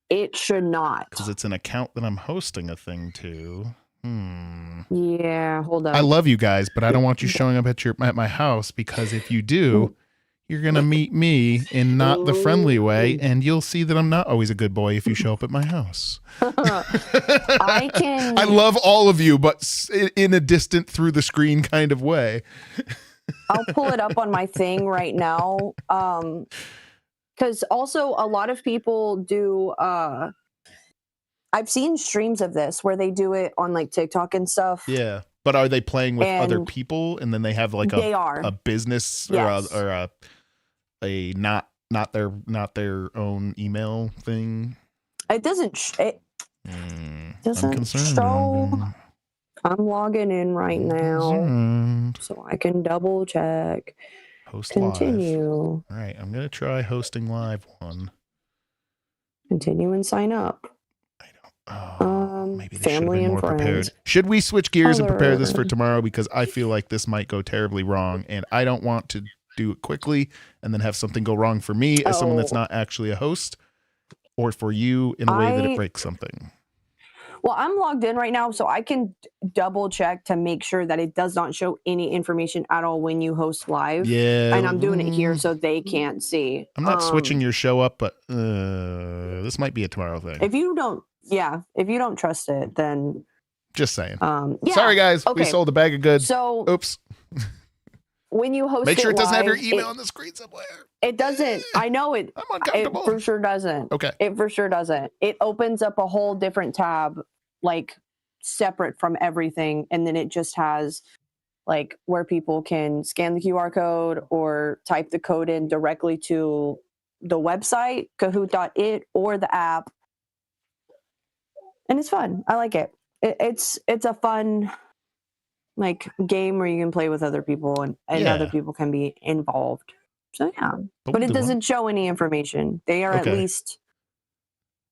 It should not. Because it's an account that I'm hosting a thing to. Yeah, hold up. I love you guys, but I don't want you showing up at my house, because if you do, you're gonna meet me in not the friendly way, and you'll see that I'm not always a good boy if you show up at my house. I love all of you, but in a distant, through the screen kind of way. I'll pull it up on my thing right now. Because also a lot of people do. I've seen streams of this where they do it on like TikTok and stuff. Yeah, but are they playing with other And people, and then they have like they are. a business Yes. or a not their own email thing? It doesn't. It I'm doesn't concerned. show. I'm logging in right now, Concerned. so I can double check. Host live. Continue. All right, I'm gonna try hosting live one. Continue and sign up. Maybe they should have family been and more friends. prepared. Should we switch gears and prepare this for Other- tomorrow? Because I feel like this might go terribly wrong, and I don't want to do it quickly and then have something go wrong for me as someone that's Oh. not actually a host, or for you in a way that it I- breaks something. Well, I'm logged in right now, so I can double check to make sure that it does not show any information at all when you host live. Yeah, And I'm doing it here so they can't see. I'm not switching your show up, but this might be a tomorrow thing. If you don't trust it, then Just saying. yeah. Sorry, guys. We Okay. sold a bag of goods. So Oops. when you host, Make sure it doesn't have your live, email on the screen somewhere. It doesn't. I know it. I'm It uncomfortable. for sure doesn't. Okay. It for sure doesn't. It opens up a whole different tab, like separate from everything, and then it just has like where people can scan the QR code or type the code in directly to the website Kahoot.it or the app, and it's fun. I like it. It's a fun like game where you can play with other people and Yeah. other people can be involved. So yeah, But but we'll it do one. doesn't show any information. They are Okay. at least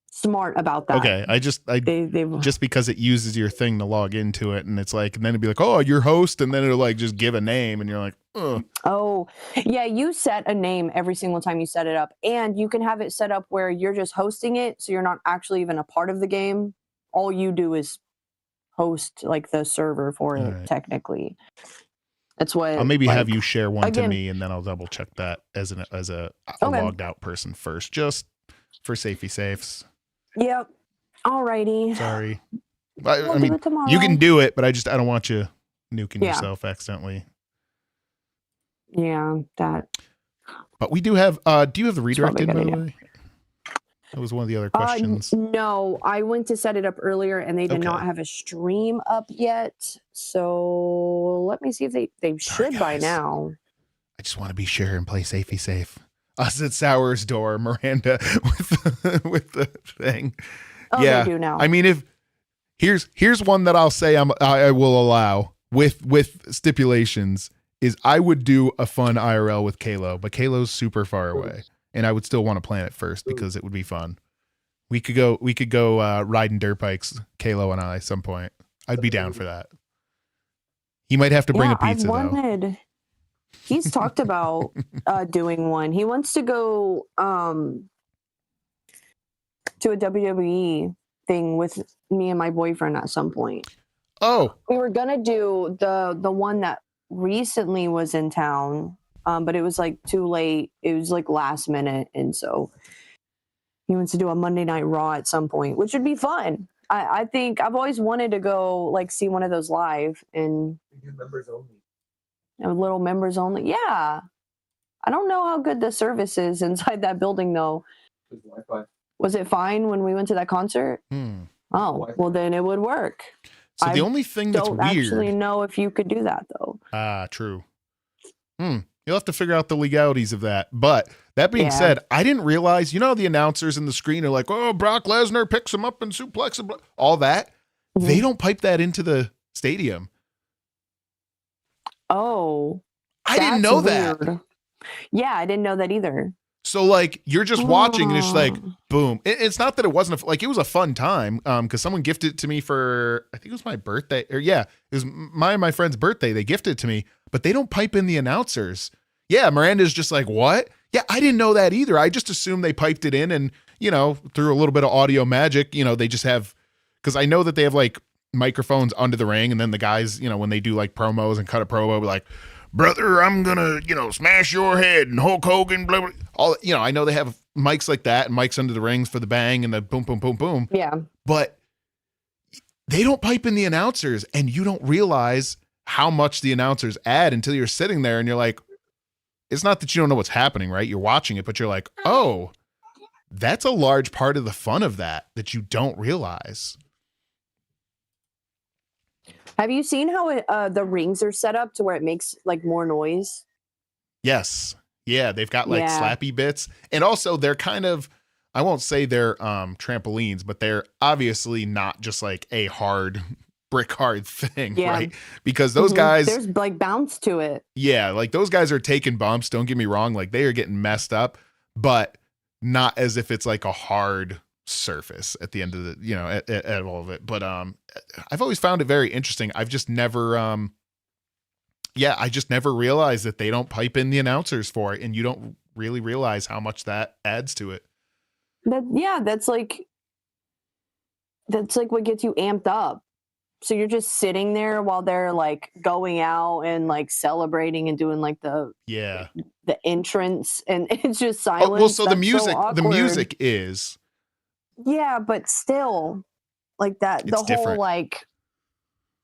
smart about that. Okay. I They've just because it uses your thing to log into it, and it's like, and then it'd be like, oh, you're host, and then it'll like just give a name, and you're like, ugh. Oh, yeah, you set a name every single time you set it up. And you can have it set up where you're just hosting it, so you're not actually even a part of the game. All you do is host like the server for it, Alright. technically. That's what I'll maybe have like- you share one to again- me, and then I'll double check that as a Okay. logged out person first, just for safety safes. Yep. Alrighty. Sorry. We'll I do mean, it tomorrow. you can do it, but I don't want you nuking Yeah. yourself accidentally. Yeah, that. But we do have. Do you have the redirect probably in, a by good the way? That was one of the other questions. No, I went to set it up earlier and they did not Okay. have a stream up yet. So let me see if they Sorry, should by guys. now. I just want to be sure and play safety safe. Us at Sour's door, Miranda with the thing. Oh, Yeah, they do now. I mean, if here's one that I'll say I will allow with stipulations is I would do a fun IRL with Kalo, but Kalo's super far away, and I would still want to plan it first because it would be fun. We could go riding dirt bikes, Kalo and I, some point. I'd be down for that. He might have to bring a pizza I've though. wanted. He's talked about doing one. He wants to go to a WWE thing with me and my boyfriend at some point. Oh, We were gonna do the one that recently was in town, but it was like too late. It was like last minute, and so he wants to do a Monday Night Raw at some point, which would be fun. I think I've always wanted to go like see one of those live and We do members only. little members only. Yeah, I don't know how good the service is inside that building though. There's Wi-Fi. Was it fine when we went to that concert? Oh, well then it would work. So the I only thing that's Don't weird. actually know if you could do that though. True. You'll have to figure out the legalities of that. But that being Yeah. said, I didn't realize, you know, the announcers in the screen are like, oh, Brock Lesnar picks him up and suplex him, all that. Mhm. They don't pipe that into the stadium. Oh, I didn't that's know that. weird. Yeah, I didn't know that either. So like you're just watching and it's just like, Oh. boom. It's not that it wasn't like it was a fun time. Because someone gifted it to me for I think it was my birthday. Or yeah, it was my friend's birthday. They gifted it to me, but they don't pipe in the announcers. Yeah, Miranda's just like, what? Yeah, I didn't know that either. I just assumed they piped it in and, you know, through a little bit of audio magic, you know, they just have, because I know that they have like microphones under the ring, and then the guys, you know, when they do like promos and cut a promo, be like, brother, I'm gonna, you know, smash your head and Hulk Hogan, blah, blah. All, you know, I know they have mics like that and mics under the rings for the bang and the boom, boom, boom, boom. Yeah. But they don't pipe in the announcers, and you don't realize how much the announcers add until you're sitting there and you're like, it's not that you don't know what's happening, right? You're watching it, but you're like, oh, that's a large part of the fun of that you don't realize. Have you seen how the rings are set up to where it makes like more noise? Yes. Yeah. They've got like Yeah. slappy bits, and also they're kind of, I won't say they're trampolines, but they're obviously not just like a hard brick hard thing, Yeah. right? Because those guys, there's like bounce to it. yeah, like those guys are taking bumps. Don't get me wrong. Like they are getting messed up, but not as if it's like a hard surface at the end of the, you know, at all of it. But I've always found it very interesting. I've just never, I just never realized that they don't pipe in the announcers for it, and you don't really realize how much that adds to it. That's like what gets you amped up. So you're just sitting there while they're like going out and like celebrating and doing like the entrance, and it's just silence. Oh, well, so the That's music is. Yeah, but still, like that, the It's whole different. like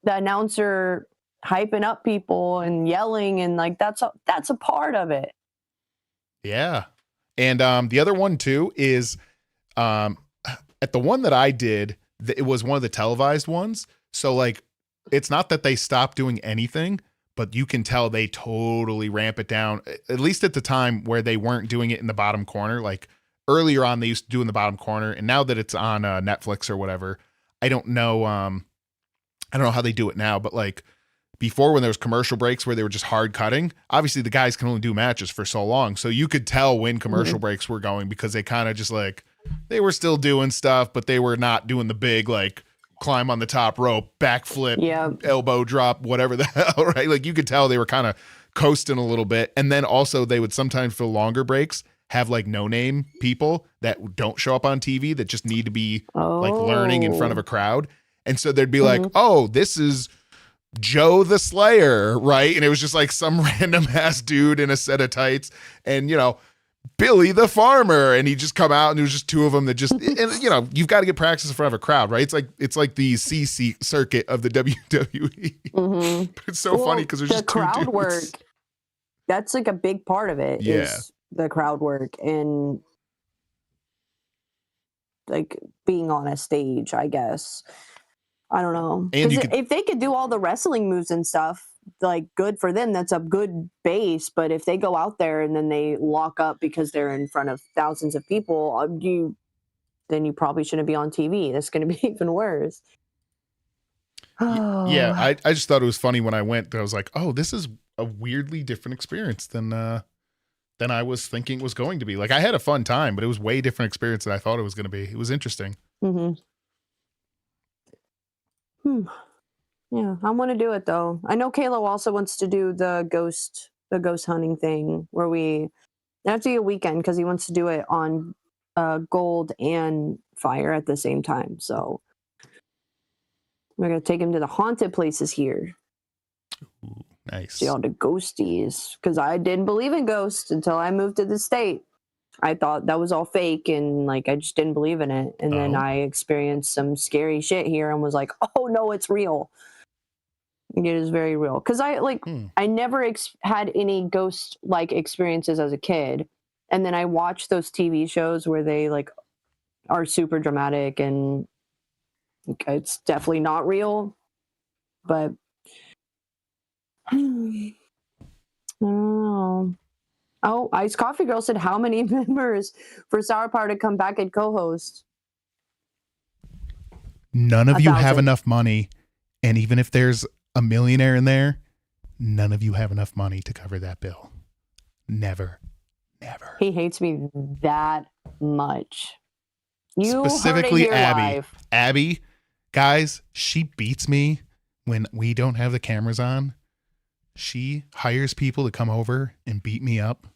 the announcer hyping up people and yelling, and like that's a part of it. Yeah. And the other one too is at the one that I did, it was one of the televised ones. So like, it's not that they stopped doing anything, but you can tell they totally ramp it down, at least at the time where they weren't doing it in the bottom corner. Like earlier on, they used to do in the bottom corner, and now that it's on Netflix or whatever, I don't know how they do it now, but like before, when there was commercial breaks where they were just hard cutting, obviously the guys can only do matches for so long. So you could tell when commercial breaks were going, because they kind of just like, they were still doing stuff, but they were not doing the big, like, climb on the top rope, backflip, elbow drop, whatever the hell, right? Like you could tell they were kind of coasting a little bit. And then also they would sometimes, for longer breaks, have like no name people that don't show up on TV that just need to be like learning in front of a crowd. And so they'd be like, oh, this is Joe the Slayer, right? And it was just like some random ass dude in a set of tights, and you know, Billy the Farmer, and he just come out, and there was just two of them that just, and you know, you've got to get practice in front of a crowd, right? It's like the CC circuit of the WWE. But it's so funny because there's just two crowd dudes. work. That's like a big part of it. Yeah. Is the crowd work and like being on a stage, I guess. I don't know. And 'Cause you could- if they could do all the wrestling moves and stuff, like good for them. That's a good base. But if they go out there and then they lock up because they're in front of thousands of people, then you probably shouldn't be on TV. That's going to be even worse. Yeah, I just thought it was funny when I went. I was like, oh, this is a weirdly different experience than I was thinking it was going to be. Like I had a fun time, but it was way different experience than I thought it was going to be. It was interesting. Yeah, I want to do it though. I know Kayla also wants to do the ghost hunting thing where it has to be a weekend because he wants to do it on Gold and Fire at the same time. So we're gonna take him to the haunted places here. Ooh, nice. See all the ghosties, because I didn't believe in ghosts until I moved to the state. I thought that was all fake, and like I just didn't believe in it. And then I experienced some scary shit here and was like, oh no, it's real. It is very real. Because I never had any ghost like experiences as a kid. And then I watched those TV shows where they like are super dramatic, and it's definitely not real. But I don't know. Oh, Ice Coffee Girl said, how many members for Sour Power to come back and co-host? None of you have 1,000. enough money. And even if there's a millionaire in there, none of you have enough money to cover that bill. Never. He hates me that much. You Specifically heard it here Abby. live. Abby, guys, she beats me when we don't have the cameras on. She hires people to come over and beat me up.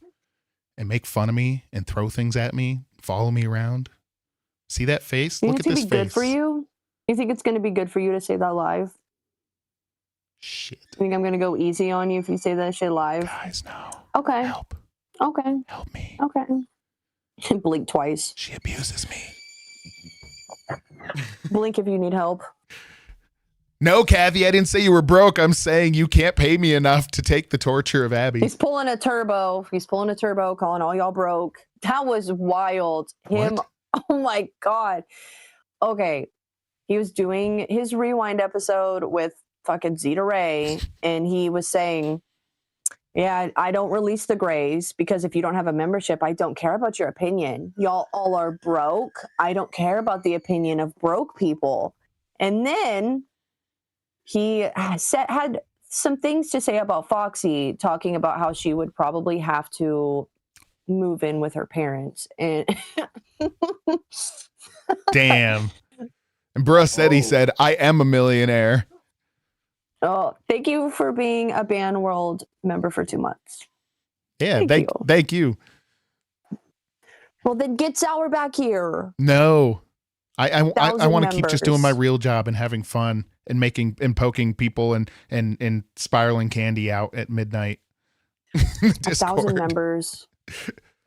and make fun of me and throw things at me, follow me around. See that face? You Look think at it's this gonna be face. good for you? You think it's going to be good for you to say that live? Shit. You think I'm going to go easy on you if you say that shit live? Guys, no. Okay. Help. Okay. Help me. Okay. Blink twice. She abuses me. Blink if you need help. No, Kathy, I didn't say you were broke. I'm saying you can't pay me enough to take the torture of Abby. He's pulling a turbo. Calling all y'all broke. That was wild. Him. What? Oh my God. Okay. He was doing his rewind episode with fucking Zeta Ray, and he was saying, yeah, I don't release the grays because if you don't have a membership, I don't care about your opinion. Y'all all are broke. I don't care about the opinion of broke people. And then he had some things to say about Foxy, talking about how she would probably have to move in with her parents. And Damn. And bro said, he said, I am a millionaire. oh, thank you for being a Band World member for 2 months. Yeah, Thank thank you. Well, then get Sour back here. No. I want to 1,000 keep just doing my members. real job and having fun and making and poking people and spiraling candy out at midnight. 1,000 members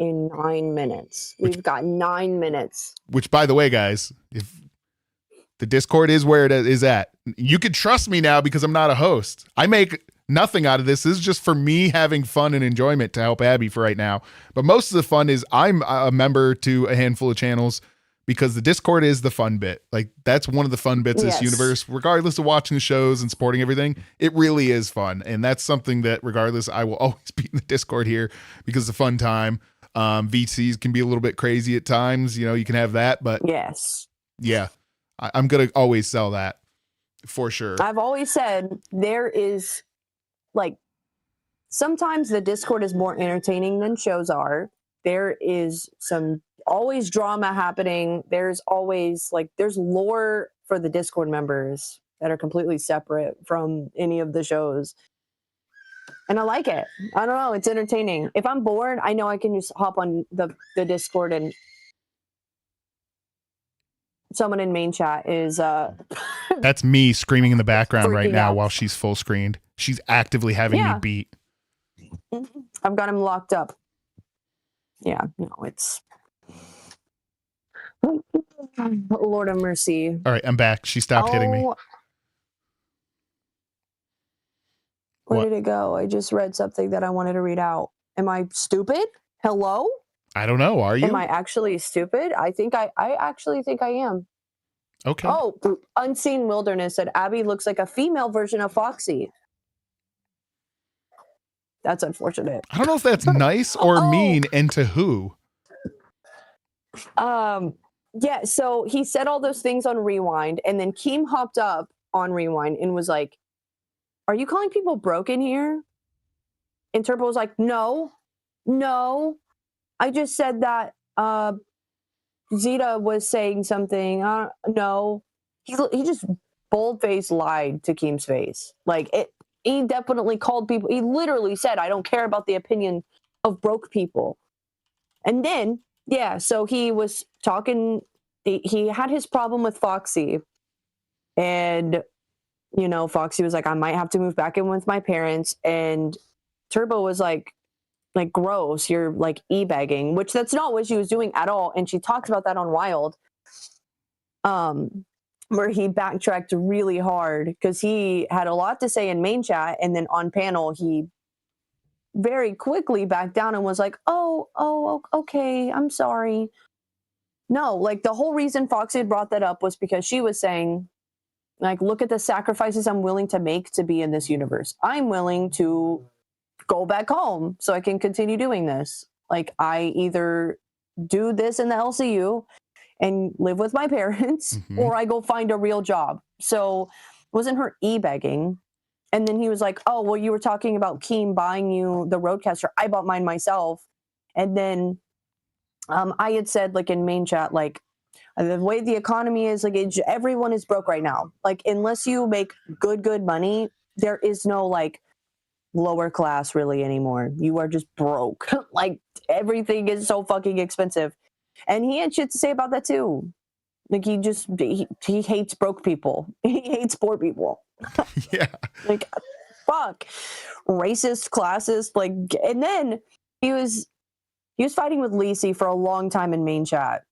in 9 minutes. We've got 9 minutes. Which, by the way, guys, if the Discord is where it is at, you can trust me now because I'm not a host. I make nothing out of this. This is just for me having fun and enjoyment to help Abby for right now. But most of the fun is I'm a member to a handful of channels because the Discord is the fun bit. Like, that's one of the fun bits of this universe, regardless of watching the shows and supporting everything. It really is fun. And that's something that, regardless, I will always be in the Discord here because it's a fun time. VCs can be a little bit crazy at times. You know, you can have that, but yes, yeah, I'm going to always sell that for sure. I've always said there is, like, sometimes the Discord is more entertaining than shows are. There is some always drama happening. There's always, like, there's lore for the Discord members that are completely separate from any of the shows. And I like it. I don't know. It's entertaining. If I'm bored, I know I can just hop on the Discord, and someone in main chat is That's me screaming in the background right Freaking now out. while she's full screened. She's actively having me beat. I've got him locked up. Yeah, no, it's Lord of mercy. All right, I'm back. She stopped hitting me. Where What? did it go? I just read something that I wanted to read out. Am I stupid? Hello? I don't know. Are you? Am I actually stupid? I actually think I am. Okay. Oh, Unseen Wilderness said Abby looks like a female version of Foxy. That's unfortunate. I don't know if that's nice or Oh. mean, and to who. Yeah, so he said all those things on Rewind, and then Keem hopped up on Rewind and was like, are you calling people broken here? And Turbo was like, no, I just said that Zeta was saying something. No. He just bold-faced lied to Keem's face. Like, he definitely called people. He literally said, I don't care about the opinion of broke people. And then, yeah, so he was talking, he had his problem with Foxy. And, you know, Foxy was like, I might have to move back in with my parents. And Turbo was like, gross, you're like e-begging, which that's not what she was doing at all. And she talks about that on Wild, where he backtracked really hard because he had a lot to say in main chat. And then on panel, he very quickly backed down and was like, oh, okay, I'm sorry. No, like, the whole reason Foxy had brought that up was because she was saying, like, look at the sacrifices I'm willing to make to be in this universe. I'm willing to go back home so I can continue doing this. Like, I either do this in the LCU and live with my parents, or I go find a real job. So it wasn't her e-begging. And then he was like, oh, well, you were talking about Keem buying you the Roadcaster. I bought mine myself. And then I had said, like, in main chat, like, the way the economy is, like, everyone is broke right now. Like, unless you make good money, there is no, like, lower class really anymore. You are just broke. Like everything is so fucking expensive. And he had shit to say about that too. Like he hates broke people. He hates poor people. Yeah. Like fuck. Racist, classist, like, and then he was fighting with Lacey for a long time in main chat.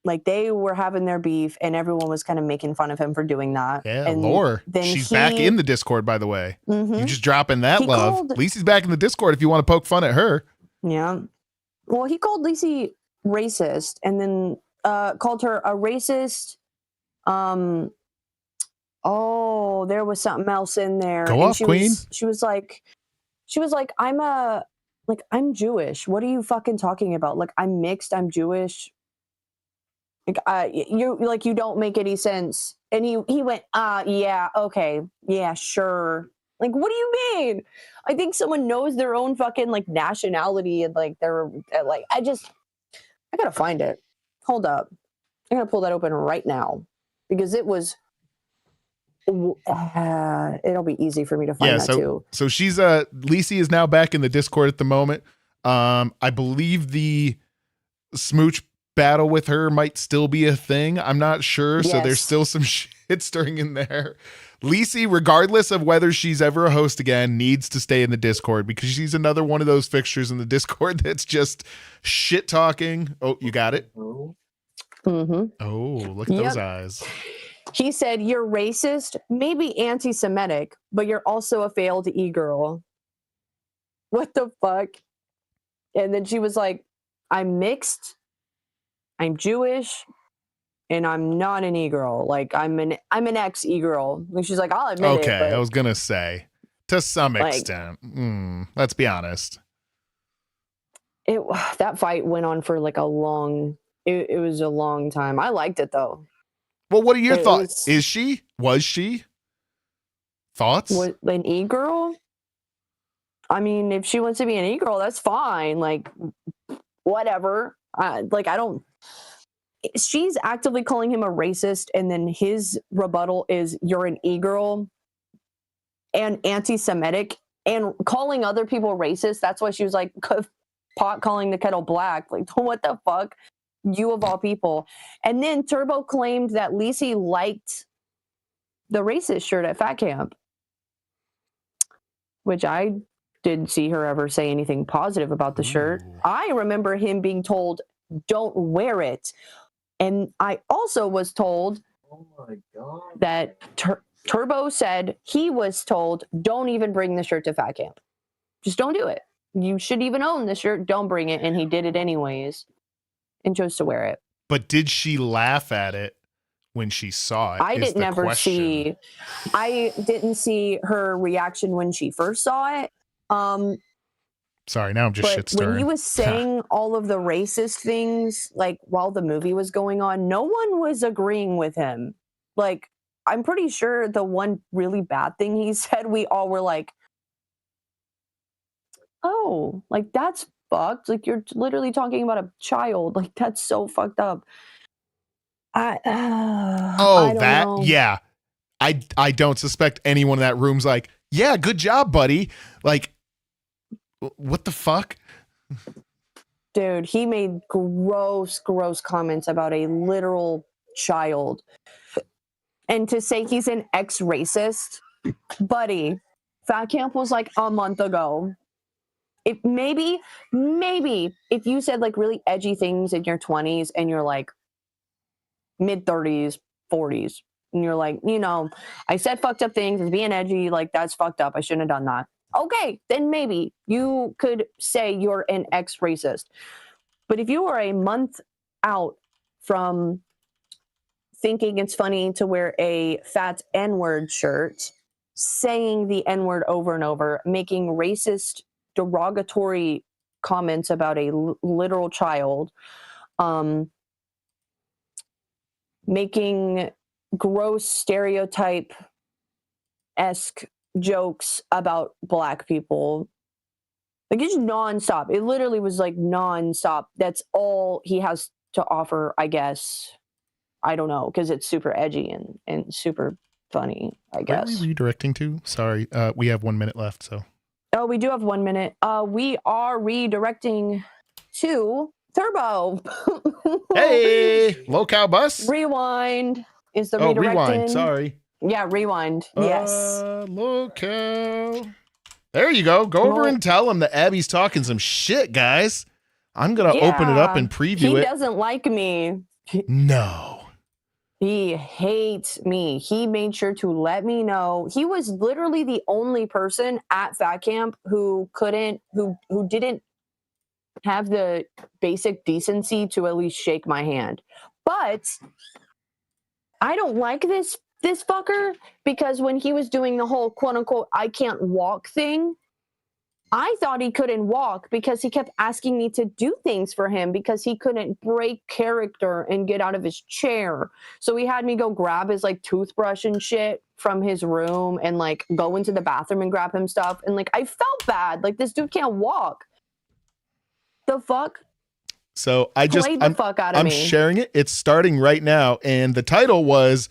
Like they were having their beef and everyone was kind of making fun of him for doing that. Yeah, and Lore. then She's back in the Discord, by the way. You just dropping that He love. called- Lacey's back in the Discord if you want to poke fun at her. Yeah. Well, he called Lacey racist and then called her a racist. Oh, there was something else in there. Go and off, Queen. She was like, I'm Jewish. What are you fucking talking about? Like, I'm mixed. I'm Jewish. Like, you don't make any sense. And he went, yeah, okay, yeah, sure. Like, what do you mean? I think someone knows their own fucking like nationality and like they're like, I gotta find it. Hold up, I gotta pull that open right now because it was. It'll be easy for me to find that too. So she's Lacey is now back in the Discord at the moment. I believe the smooch battle with her might still be a thing. I'm not sure. So there's still some shit stirring in there. Lacey, regardless of whether she's ever a host again, needs to stay in the Discord because she's another one of those fixtures in the Discord that's just shit talking. Oh, you got it? Mm-hmm. Oh, look at those eyes. He said, you're racist, maybe anti-Semitic, but you're also a failed e-girl. What the fuck? And then she was like, I'm mixed, I'm Jewish, and I'm not an e-girl. Like, I'm an ex e-girl. And she's like, I'll admit it. Okay, I was going to say, to some extent. Let's be honest. That fight went on for like a long, it was a long time. I liked it, though. Well, what are your thoughts? Was she? Thoughts? What, an e-girl? I mean, if she wants to be an e-girl, that's fine. Like, whatever. She's actively calling him a racist, and then his rebuttal is, you're an e-girl and anti-Semitic, and calling other people racist. That's why she was like, pot calling the kettle black. Like, what the fuck? You of all people. And then Turbo claimed that Lacey liked the racist shirt at Fat Camp, which I didn't see her ever say anything positive about the shirt. I remember him being told, don't wear it. And I also was told that Turbo said he was told, don't even bring the shirt to Fat Camp. Just don't do it. You should even own the shirt. Don't bring it. And he did it anyways and chose to wear it. But did she laugh at it when she saw it? I didn't see her reaction when she first saw it. Sorry, now I'm just shit stirring. When he was saying all of the racist things, like while the movie was going on, no one was agreeing with him. Like, I'm pretty sure the one really bad thing he said, we all were like, oh, like that's fucked. Like, you're literally talking about a child. Like, that's so fucked up. I don't know. Yeah. I don't suspect anyone in that room's like, yeah, good job, buddy. Like, what the fuck? Dude, he made gross comments about a literal child. And to say he's an ex-racist, buddy, Fat Camp was like a month ago. If maybe if you said like really edgy things in your 20s and you're like mid 30s, 40s, and you're like, I said fucked up things, it's being edgy, like that's fucked up, I shouldn't have done that. Okay, then maybe you could say you're an ex-racist. But if you are a month out from thinking it's funny to wear a fat N-word shirt, saying the N-word over and over, making racist, derogatory comments about a literal child, making gross stereotype-esque jokes about Black people, like it's nonstop. It literally was like nonstop. That's all he has to offer, I guess. I don't know, because it's super edgy and super funny, I guess. Where are we redirecting to? Sorry, we have 1 minute left, so. Oh, we do have 1 minute. We are redirecting to Turbo. Hey, low-cow bus. Rewind is the Oh, redirecting. rewind. Sorry. Yeah, rewind. Yes. Low-cow. There you go. Go over and tell him that Abby's talking some shit, guys. I'm gonna open it up and preview he it. doesn't like me. No. He hates me. He made sure to let me know. He was literally the only person at Fat Camp who didn't have the basic decency to at least shake my hand. But I don't like this fucker, because when he was doing the whole quote unquote I can't walk thing, I thought he couldn't walk because he kept asking me to do things for him because he couldn't break character and get out of his chair. So he had me go grab his like toothbrush and shit from his room and like go into the bathroom and grab him stuff. And like, I felt bad. Like, this dude can't walk. The fuck? So I'm fuck out of I'm me. sharing it. It's starting right now. And the title was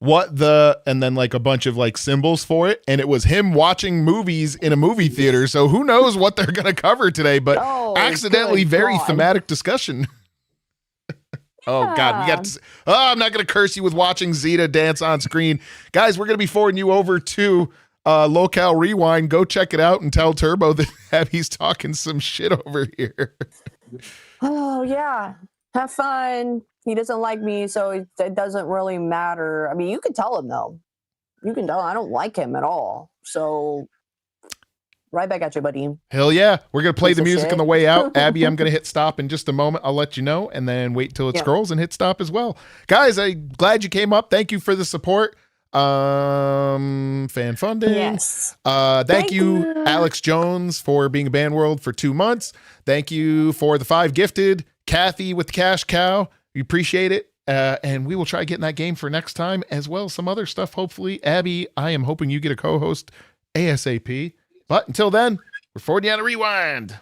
and then like a bunch of like symbols for it. And it was him watching movies in a movie theater. So who knows what they're going to cover today, but accidentally very thematic discussion. Oh God, I'm not going to curse you with watching Zeta dance on screen. Guys, we're going to be forwarding you over to Locale Rewind. Go check it out and tell Turbo that Abby's talking some shit over here. Oh yeah. Have fun. He doesn't like me, so it doesn't really matter. I mean, you can tell him though. You can tell him I don't like him at all. So right back at you, buddy. Hell yeah. We're going to play Piece the of music shit. on the way out. Abby, I'm going to hit stop in just a moment. I'll let you know, and then wait till it scrolls and hit stop as well. Guys, I'm glad you came up. Thank you for the support. Fan funding. Yes. Thank you, Alex Jones, for being a Band World for 2 months. Thank you for the 5 gifted. Kathy with the cash cow. We appreciate it. And we will try getting that game for next time, as well as some other stuff, hopefully. Abby, I am hoping you get a co-host ASAP. But until then, we're forwarding you on a rewind.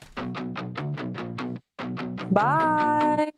Bye.